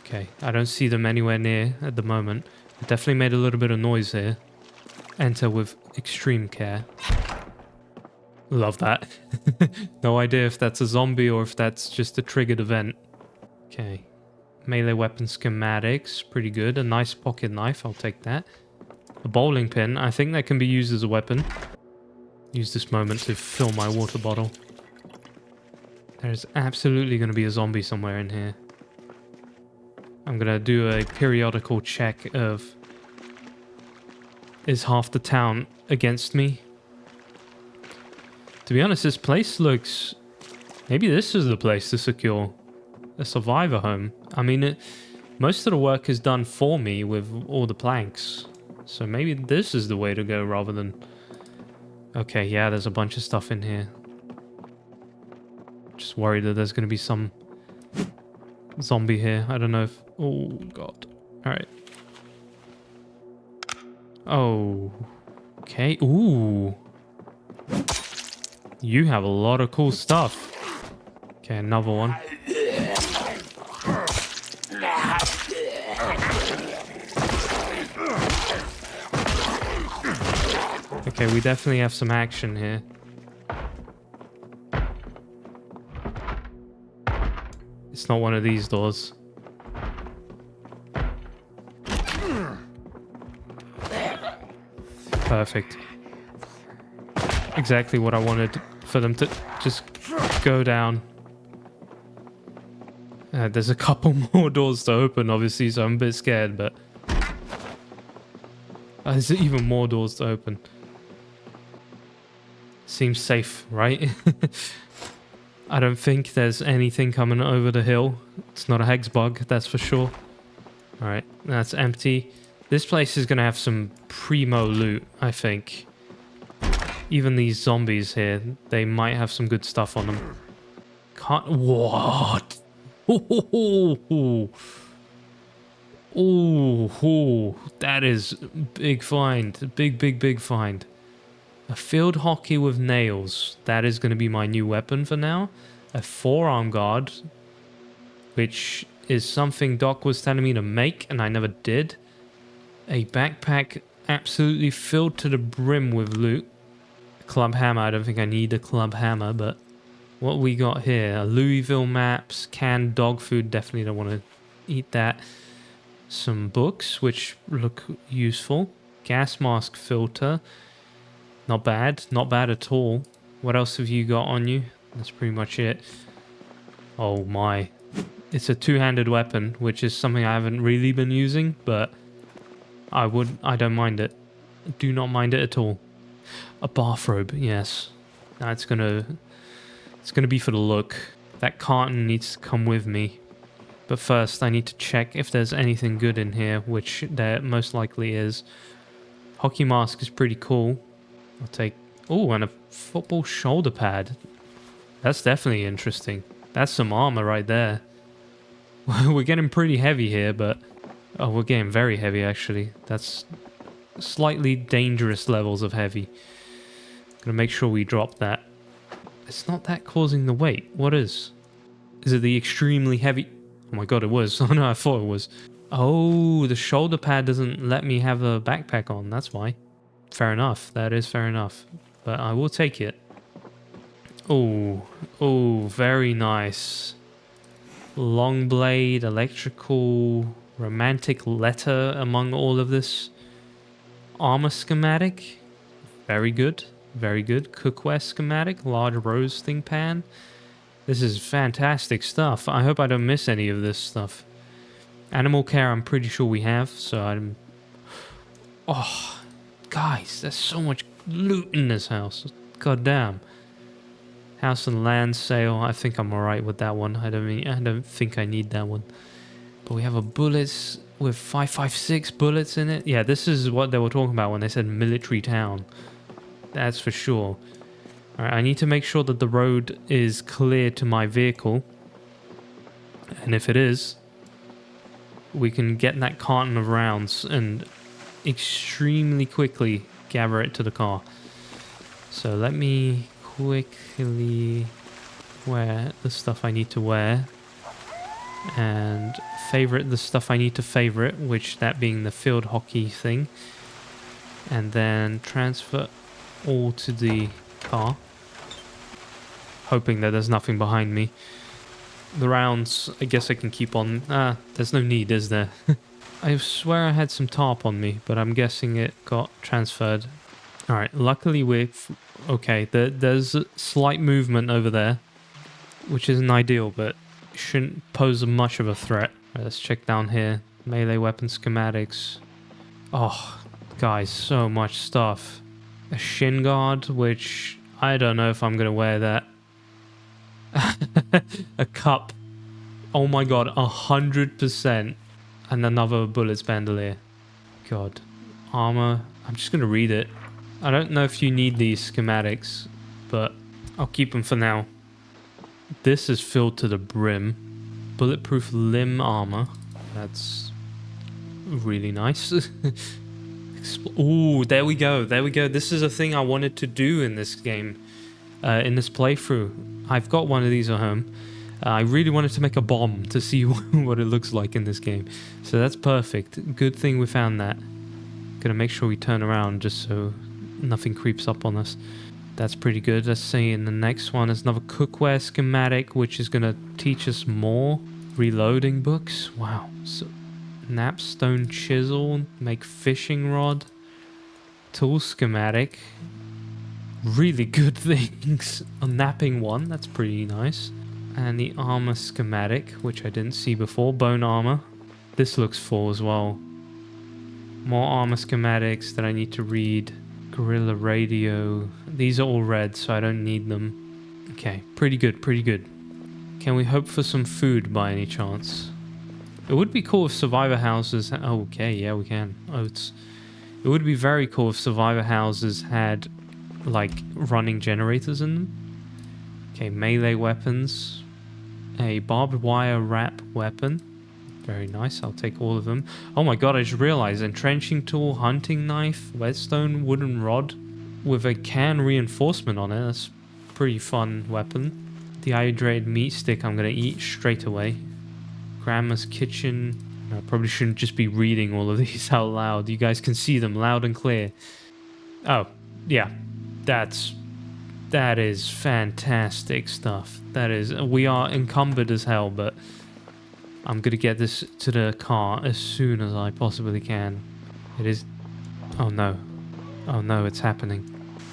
Okay, I don't see them anywhere near at the moment. I definitely made a little bit of noise here. Enter with extreme care. Love that. No idea if that's a zombie or if that's just a triggered event. Okay. Melee weapon schematics. Pretty good. A nice pocket knife. I'll take that. A bowling pin. I think that can be used as a weapon. Use this moment to fill my water bottle. There's absolutely going to be a zombie somewhere in here. I'm going to do a periodical check of... Is half the town against me? To be honest, this place looks... Maybe this is the place to secure a survivor home. I mean, most of the work is done for me with all the planks. So maybe this is the way to go rather than... Okay, yeah, there's a bunch of stuff in here. Just worried that there's going to be some zombie here. I don't know if... Oh, God. Alright. Oh. Okay. Ooh. You have a lot of cool stuff. Okay, another one. Okay, we definitely have some action here. It's not one of these doors. Perfect. Exactly what I wanted for them to just go down. There's a couple more doors to open, obviously, so I'm a bit scared, but... There's even more doors to open. Seems safe, right? I don't think there's anything coming over the hill. It's not a hex bug, that's for sure. Alright, that's empty. This place is going to have some primo loot, I think. Even these zombies here, they might have some good stuff on them. Can't... What? Oh, that is big find. Big find. A field hockey with nails. That is going to be my new weapon for now. A forearm guard, which is something Doc was telling me to make, and I never did. A backpack absolutely filled to the brim with loot. A club hammer. I don't think I need a club hammer, but what we got here? Louisville maps, canned dog food. Definitely don't want to eat that. Some books, which look useful. Gas mask filter. Not bad. Not bad at all. What else have you got on you? That's pretty much it. Oh my. It's a two-handed weapon, which is something I haven't really been using, but I don't mind it. Do not mind it at all. A bathrobe, yes. It's gonna be for the look. That carton needs to come with me. But first, I need to check if there's anything good in here, which there most likely is. Hockey mask is pretty cool. I'll take... Oh, and a football shoulder pad. That's definitely interesting. That's some armor right there. We're getting pretty heavy here, but... Oh, we're getting very heavy, actually. That's slightly dangerous levels of heavy. Gonna make sure we drop that. It's not that causing the weight. What is? Is it the extremely heavy... Oh my god, it was. Oh no, I thought it was. Oh, the shoulder pad doesn't let me have a backpack on. That's why. Fair enough. That is fair enough. But I will take it. Oh, very nice. Long blade, electrical, romantic letter among all of this. Armor schematic. Very good. Very good. Cookware schematic. Large roasting pan. This is fantastic stuff. I hope I don't miss any of this stuff. Animal care, I'm pretty sure we have, so I'm... Oh, guys, there's so much loot in this house. God damn. House and land sale. I think I'm alright with that one. I don't think I need that one. But we have a bullets with 5.56 bullets in it. Yeah, this is what they were talking about when they said military town. That's for sure. Alright, I need to make sure that the road is clear to my vehicle. And if it is, we can get that carton of rounds and extremely quickly gather it to the car. So let me quickly wear the stuff I need to wear. And favorite the stuff I need to favorite, which that being the field hockey thing. And then transfer all to the car. hoping that there's nothing behind me. The rounds, I guess I can keep on. There's no need, is there? I swear I had some tarp on me, but I'm guessing it got transferred. Alright, luckily we're... okay, there's a slight movement over there, which isn't ideal, but shouldn't pose much of a threat. Right, let's check down here. Melee weapon schematics. Oh, guys, so much stuff. A shin guard, which I don't know if I'm going to wear that. A cup. Oh my god, 100%. And another bullets bandolier. God. Armor. I'm just going to read it. I don't know if you need these schematics, but I'll keep them for now. This is filled to the brim. Bulletproof limb armor. That's really nice. Ooh, there we go. There we go. This is a thing I wanted to do in this game. In this playthrough. I've got one of these at home. I really wanted to make a bomb to see what it looks like in this game. So that's perfect. Good thing we found that. Gonna make sure we turn around just so nothing creeps up on us. That's pretty good. Let's see, in the next one is another cookware schematic, which is gonna teach us more. Reloading books. Wow. So, napstone chisel. Make fishing rod. Tool schematic. Really good things. A napping one. That's pretty nice. And the armor schematic, which I didn't see before. Bone armor. This looks full as well. More armor schematics that I need to read. Gorilla radio. These are all red, so I don't need them. Okay, pretty good, pretty good. Can we hope for some food by any chance? It would be cool if survivor houses... oh, okay, yeah, we can. Oats. It would be very cool if survivor houses had, like, running generators in them. Okay, melee weapons. A barbed wire wrap weapon. Very nice, I'll take all of them. Oh my god, I just realized. Entrenching tool, hunting knife, whetstone, wooden rod with a can reinforcement on it. That's a pretty fun weapon. Dehydrated meat stick I'm going to eat straight away. Grandma's kitchen. I probably shouldn't just be reading all of these out loud. You guys can see them loud and clear. Oh, yeah. That is fantastic stuff. That is... we are encumbered as hell, but I'm going to get this to the car as soon as I possibly can. It is... oh no. Oh no, it's happening.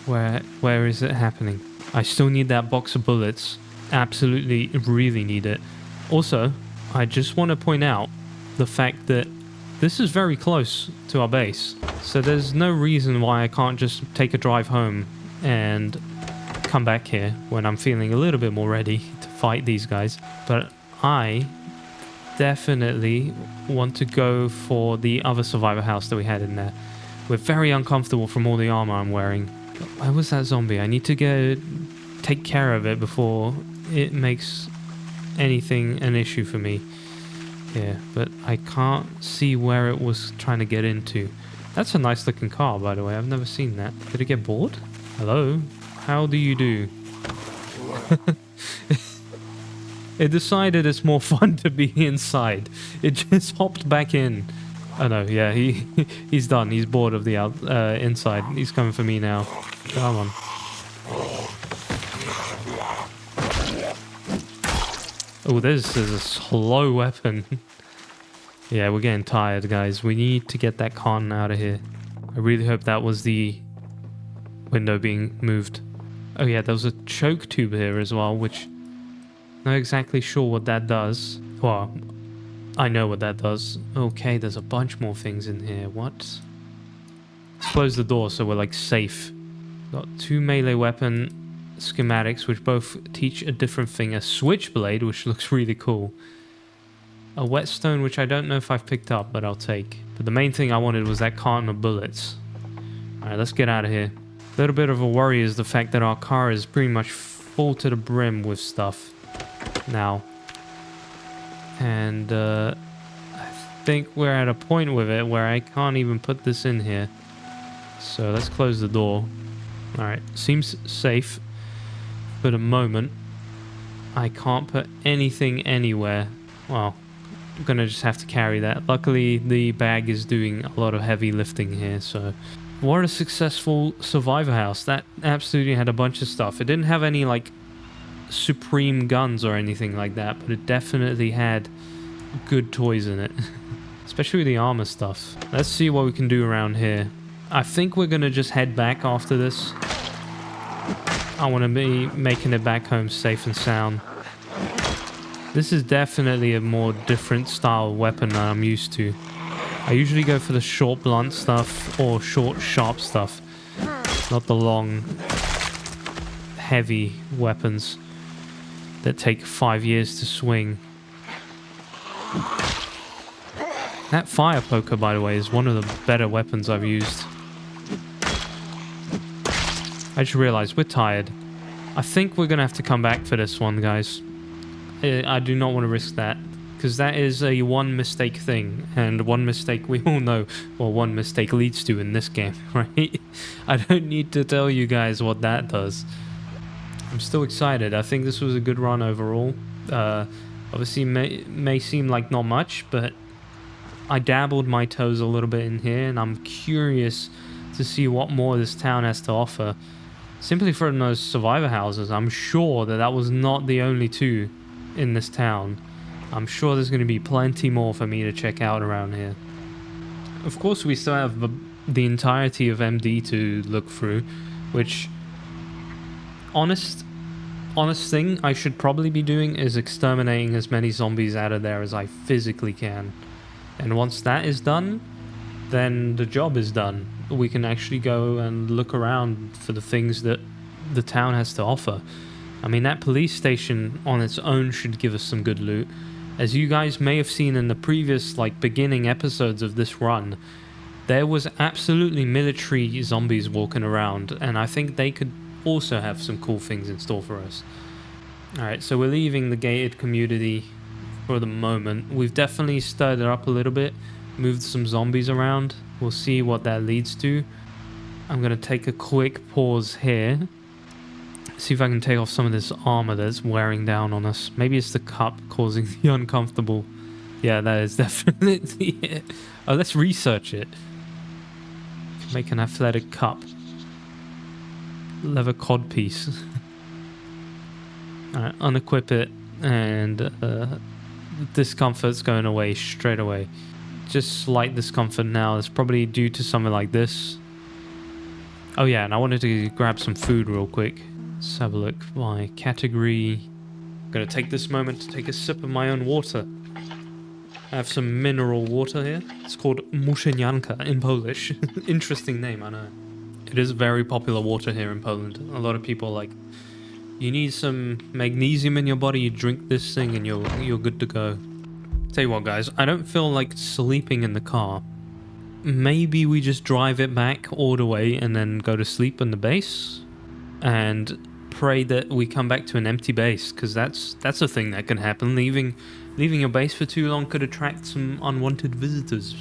Where is it happening? I still need that box of bullets. Absolutely, really need it. Also, I just want to point out the fact that this is very close to our base. So there's no reason why I can't just take a drive home and come back here when I'm feeling a little bit more ready to fight these guys. But I definitely want to go for the other survivor house that we had in there. We're very uncomfortable from all the armor I'm wearing. Where was that zombie? I need to take care of it before it makes anything an issue for me. Yeah, but I can't see where it was trying to get into. That's a nice looking car, by the way. I've never seen that. Did it get bored? Hello? How do you do? It decided it's more fun to be inside. It just hopped back in. Oh no, yeah, he's done. He's bored of the inside. He's coming for me now. Come on. Oh, this is a slow weapon. Yeah, we're getting tired, guys. We need to get that con out of here. I really hope that was the window being moved. Oh yeah, there was a choke tube here as well, which... not exactly sure what that does. Well, I know what that does. Okay, there's a bunch more things in here. What? Let's close the door so we're, like, safe. Got 2 melee weapon schematics, which both teach a different thing. A switchblade, which looks really cool. A whetstone, which I don't know if I've picked up, but I'll take. But the main thing I wanted was that carton of bullets. Alright, let's get out of here. A little bit of a worry is the fact that our car is pretty much full to the brim with stuff now. And I think we're at a point with it where I can't even put this in here. So let's close the door. Alright, seems safe. For the moment, I can't put anything anywhere. Well, I'm gonna just have to carry that. Luckily, the bag is doing a lot of heavy lifting here, so... what a successful survivor house. That absolutely had a bunch of stuff. It didn't have any, like, supreme guns or anything like that, but it definitely had good toys in it. Especially the armor stuff. Let's see what we can do around here. I think we're gonna just head back after this. I want to be making it back home safe and sound. This is definitely a more different style weapon than I'm used to. I usually go for the short blunt stuff or short sharp stuff, not the long heavy weapons that take 5 years to swing. That fire poker, by the way, is one of the better weapons I've used. I just realized we're tired. I think we're gonna have to come back for this one, guys. I do not want to risk that, because that is a one mistake thing, and one mistake we all know what one mistake leads to in this game, right? I don't need to tell you guys what that does. I'm still excited. I think this was a good run overall. Obviously may seem like not much, but I dabbled my toes a little bit in here, and I'm curious to see what more this town has to offer. Simply from those survivor houses, I'm sure that was not the only two in this town. I'm sure there's going to be plenty more for me to check out around here. Of course, we still have the entirety of MD to look through, which, honest thing I should probably be doing is exterminating as many zombies out of there as I physically can. And once that is done, then the job is done. We can actually go and look around for the things that the town has to offer. I mean, that police station on its own should give us some good loot. As you guys may have seen in the previous, beginning episodes of this run, there was absolutely military zombies walking around, and I think they could also have some cool things in store for us. Alright, so we're leaving the gated community for the moment. We've definitely stirred it up a little bit, moved some zombies around. We'll see what that leads to. I'm going to take a quick pause here. See if I can take off some of this armor that's wearing down on us. Maybe it's the cup causing the uncomfortable. Yeah, that is definitely it. Oh, let's research it. Make an athletic cup. Leather codpiece. Alright, unequip it, and the discomfort's going away straight away. Just slight discomfort now. It's probably due to something like this. Oh yeah, and I wanted to grab some food real quick. Let's have a look by category. I'm gonna take this moment to take a sip of my own water. I have some mineral water here. It's called Muszenyanka in Polish. Interesting name, I know. It is very popular water here in Poland. A lot of people are like, you need some magnesium in your body, you drink this thing and you're good to go. Tell you what, guys, I don't feel like sleeping in the car. Maybe we just drive it back all the way and then go to sleep in the base and pray that we come back to an empty base, because that's a thing that can happen. Leaving your base for too long could attract some unwanted visitors.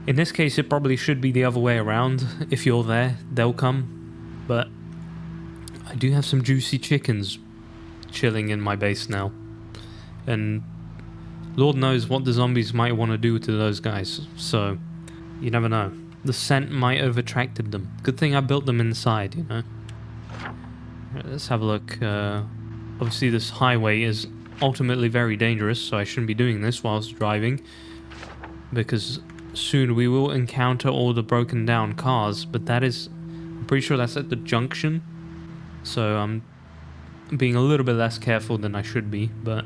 In this case, it probably should be the other way around. If you're there, they'll come. But I do have some juicy chickens chilling in my base now, and Lord knows what the zombies might want to do to those guys, so you never know. The scent might have attracted them. Good thing I built them inside, you know. Right, let's have a look. Obviously this highway is ultimately very dangerous, so I shouldn't be doing this whilst driving, because soon we will encounter all the broken down cars, but that is, I'm pretty sure that's at the junction, so I'm being a little bit less careful than I should be, but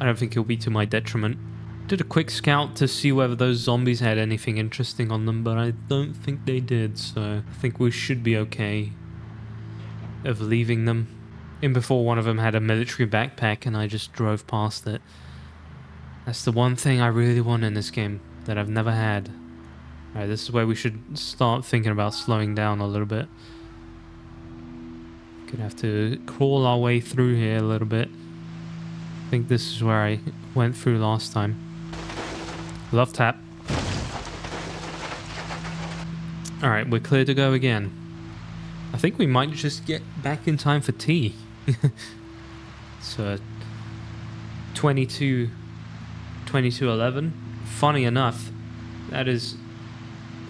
I don't think it'll be to my detriment. Did a quick scout to see whether those zombies had anything interesting on them, but I don't think they did, so I think we should be okay of leaving them. In before, one of them had a military backpack and I just drove past it. That's the one thing I really want in this game that I've never had. Alright, this is where we should start thinking about slowing down a little bit. Gonna have to crawl our way through here a little bit. I think this is where I went through last time. Love tap. Alright, we're clear to go again. I think we might just get back in time for tea. So 22:11. Funny enough, that is,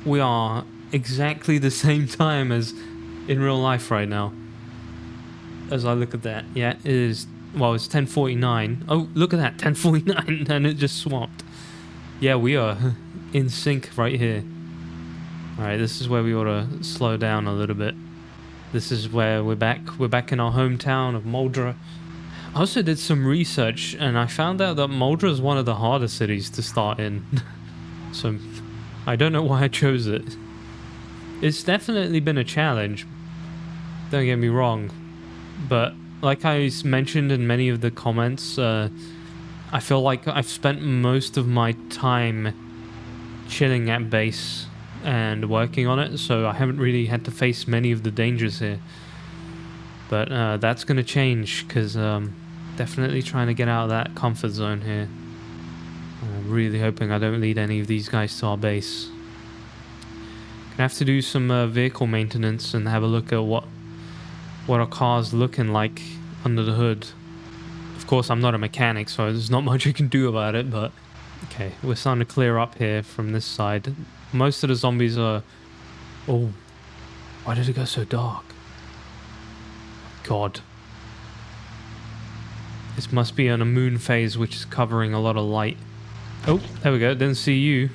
we are exactly the same time as in real life right now. as I look at that. Yeah, it is. Well, it's 10:49. Oh, look at that, 10:49, and it just swapped. Yeah, we are in sync right here. All right, this is where we ought to slow down a little bit. This is where we're back. We're back in our hometown of Moldra. I also did some research, and I found out that Moldra is one of the harder cities to start in. So, I don't know why I chose it. It's definitely been a challenge. Don't get me wrong, but like I mentioned in many of the comments, I feel like I've spent most of my time chilling at base and working on it, so I haven't really had to face many of the dangers here. But that's going to change, because definitely trying to get out of that comfort zone here. I'm really hoping I don't lead any of these guys to our base. Gonna have to do some vehicle maintenance and have a look at what our car's looking like under the hood. Of course, I'm not a mechanic, so there's not much I can do about it, but okay, we're starting to clear up here from this side. Most of the zombies are... Oh, why did it go so dark? God. This must be on a moon phase, which is covering a lot of light. Oh, there we go, didn't see you.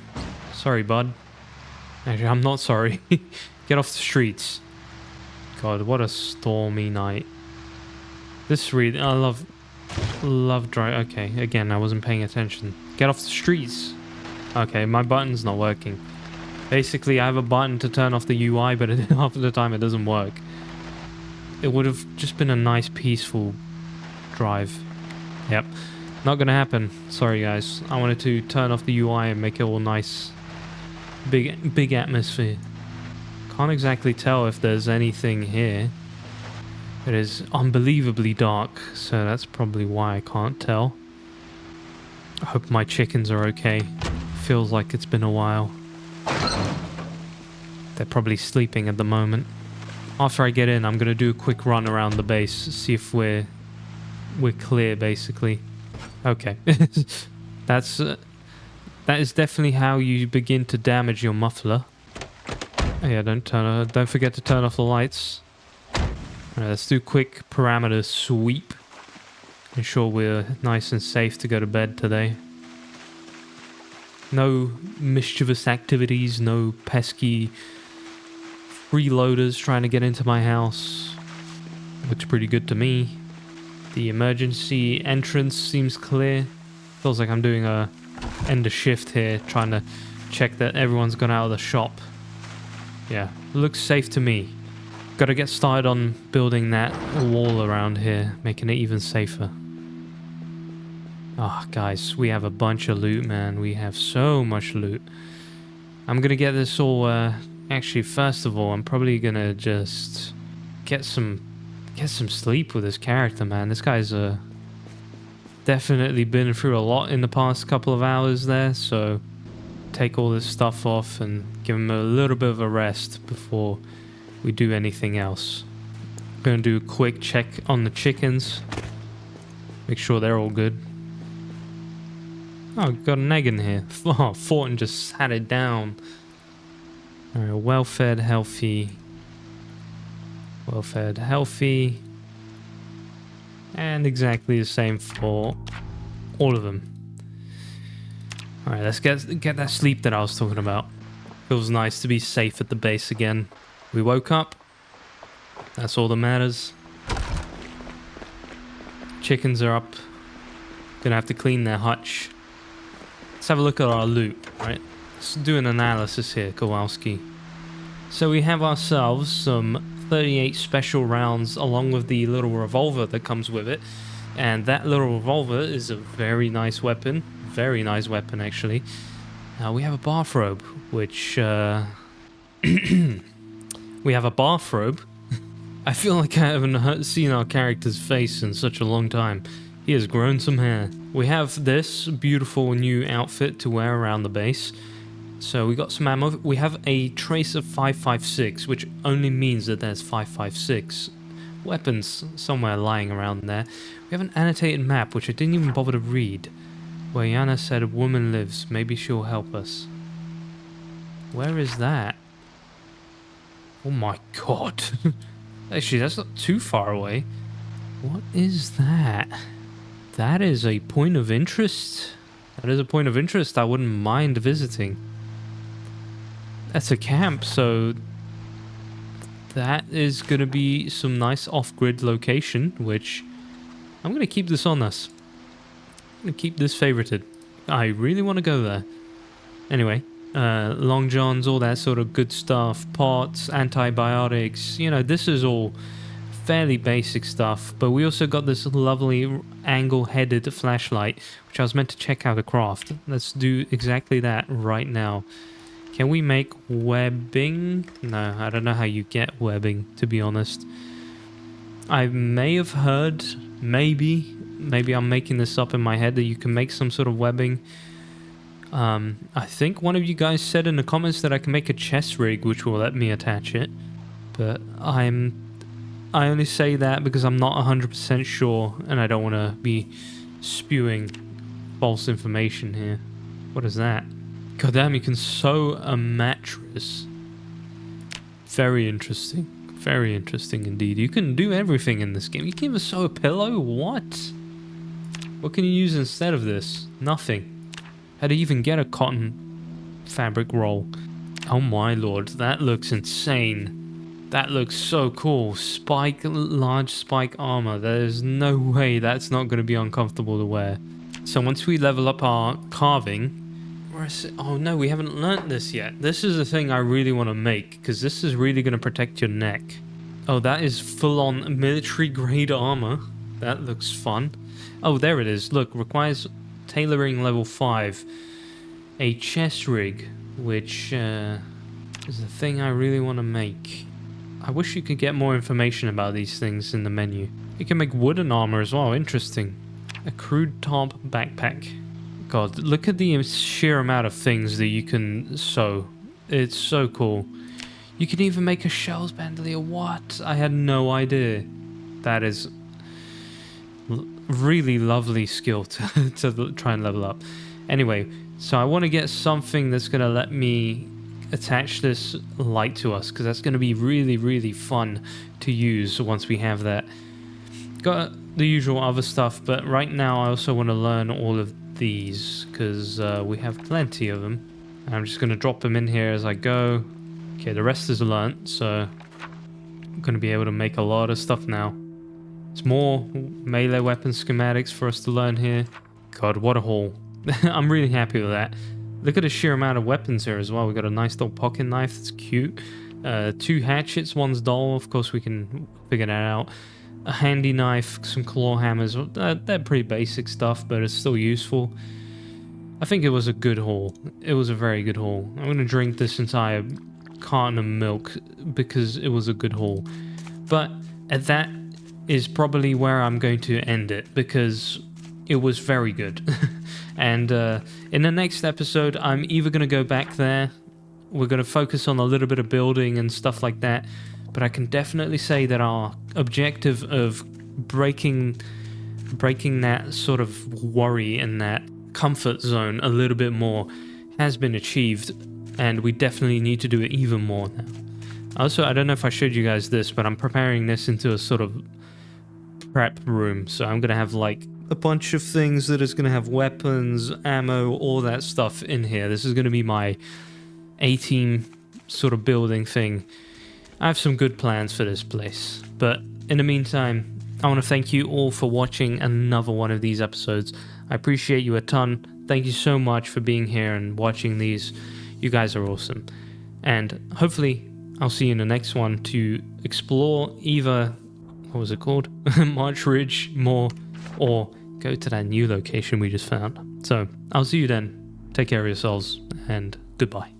Sorry, bud. Actually, I'm not sorry. Get off the streets. God, what a stormy night. This really... I love drive... Okay, again, I wasn't paying attention. Get off the streets. Okay, my button's not working. Basically, I have a button to turn off the UI, but half of the time it doesn't work. It would have just been a nice, peaceful drive. Yep. Not gonna happen. Sorry, guys. I wanted to turn off the UI and make it all nice. Big atmosphere. Can't exactly tell if there's anything here. It is unbelievably dark, so that's probably why I can't tell. I hope my chickens are okay. Feels like it's been a while. They're probably sleeping at the moment. After I get in, I'm gonna do a quick run around the base, see if we're clear, basically. Okay. That is definitely how you begin to damage your muffler. Oh yeah, don't forget to turn off the lights. Alright, let's do a quick parameter sweep. Ensure we're nice and safe to go to bed today. No mischievous activities, no pesky freeloaders trying to get into my house. Looks pretty good to me. The emergency entrance seems clear. Feels like I'm doing a end of shift here, trying to check that everyone's gone out of the shop. Yeah, looks safe to me. Gotta get started on building that wall around here, making it even safer. Ah, guys, we have a bunch of loot, man. We have so much loot. I'm gonna get this all, actually, first of all, I'm probably gonna just get some sleep with this character, man. This guy's definitely been through a lot in the past couple of hours there, so take all this stuff off and give him a little bit of a rest before we do anything else. I'm gonna do a quick check on the chickens, make sure they're all good. Oh, got an egg in here. Oh, Fortin just sat it down. Alright, well-fed, healthy. Well-fed, healthy. And exactly the same for all of them. Alright, let's get that sleep that I was talking about. Feels nice to be safe at the base again. We woke up. That's all that matters. Chickens are up. Gonna have to clean their hutch. Let's have a look at our loot, right? Let's do an analysis here, Kowalski. So we have ourselves some 38 special rounds along with the little revolver that comes with it. And that little revolver is a very nice weapon. Very nice weapon, actually. We have a bathrobe, which... we have a bathrobe. I feel like I haven't seen our character's face in such a long time. He has grown some hair. We have this beautiful new outfit to wear around the base. So we got some ammo. We have a trace of 5.56, which only means that there's 5.56 weapons somewhere lying around there. We have an annotated map, which I didn't even bother to read, where Yana said a woman lives. Maybe she'll help us. Where is that? Oh my god. Actually, that's not too far away. What is that? That is a point of interest. That is a point of interest I wouldn't mind visiting. That's a camp, so that is going to be some nice off-grid location, which I'm going to keep this on us. I'm going to keep this favorited. I really want to go there. Anyway, long johns, all that sort of good stuff, pots, antibiotics, you know, this is all fairly basic stuff, but we also got this lovely angle-headed flashlight, which I was meant to check out the craft. Let's do exactly that right now. Can we make webbing? No, I don't know how you get webbing, to be honest. I may have heard, maybe I'm making this up in my head, that you can make some sort of webbing. I think one of you guys said in the comments that I can make a chest rig, which will let me attach it. But I only say that because I'm not 100% sure, and I don't want to be spewing false information here. What is that? God damn, you can sew a mattress. Very interesting. Very interesting indeed. You can do everything in this game. You can even sew a pillow? What? What can you use instead of this? Nothing. How do you even get a cotton fabric roll? Oh my lord, that looks insane. That looks so cool. Large spike armor. There's no way that's not going to be uncomfortable to wear. So once we level up our carving... Where is it? Oh no, we haven't learnt this yet. This is the thing I really want to make, because this is really going to protect your neck. Oh, that is full-on military-grade armor. That looks fun. Oh, there it is. Look, requires tailoring level 5. A chest rig, which is the thing I really want to make. I wish you could get more information about these things in the menu. You can make wooden armor as well. Interesting. A crude top backpack. God, look at the sheer amount of things that you can sew. It's so cool. You can even make a shells bandolier. What? I had no idea. That is really lovely skill to try and level up. Anyway, so I want to get something that's going to let me attach this light to us, because that's going to be really, really fun to use once we have that. Got the usual other stuff, but right now I also want to learn all of these, because we have plenty of them. I'm just going to drop them in here as I go. Okay, the rest is learnt, so I'm going to be able to make a lot of stuff now. It's more melee weapon schematics for us to learn here. God, what a haul. I'm really happy with that. Look at the sheer amount of weapons here as well. We got a nice little pocket knife that's cute. 2 hatchets, one's dull. Of course, we can figure that out. A handy knife, some claw hammers. They're pretty basic stuff, but it's still useful. I think it was a good haul. It was a very good haul. I'm going to drink this entire carton of milk because it was a good haul. But that is probably where I'm going to end it, because it was very good. And in the next episode, I'm either going to go back there. We're going to focus on a little bit of building and stuff like that. But I can definitely say that our objective of breaking that sort of worry and that comfort zone a little bit more has been achieved. And we definitely need to do it even more now. Also, I don't know if I showed you guys this, but I'm preparing this into a sort of prep room. So I'm going to have like a bunch of things that is going to have weapons, ammo, all that stuff in here. This is going to be my A-team sort of building thing. I have some good plans for this place. But in the meantime, I want to thank you all for watching another one of these episodes. I appreciate you a ton. Thank you so much for being here and watching these. You guys are awesome. And hopefully I'll see you in the next one to explore either, what was it called? March Ridge more, or go to that new location we just found. So I'll see you then. Take care of yourselves and goodbye.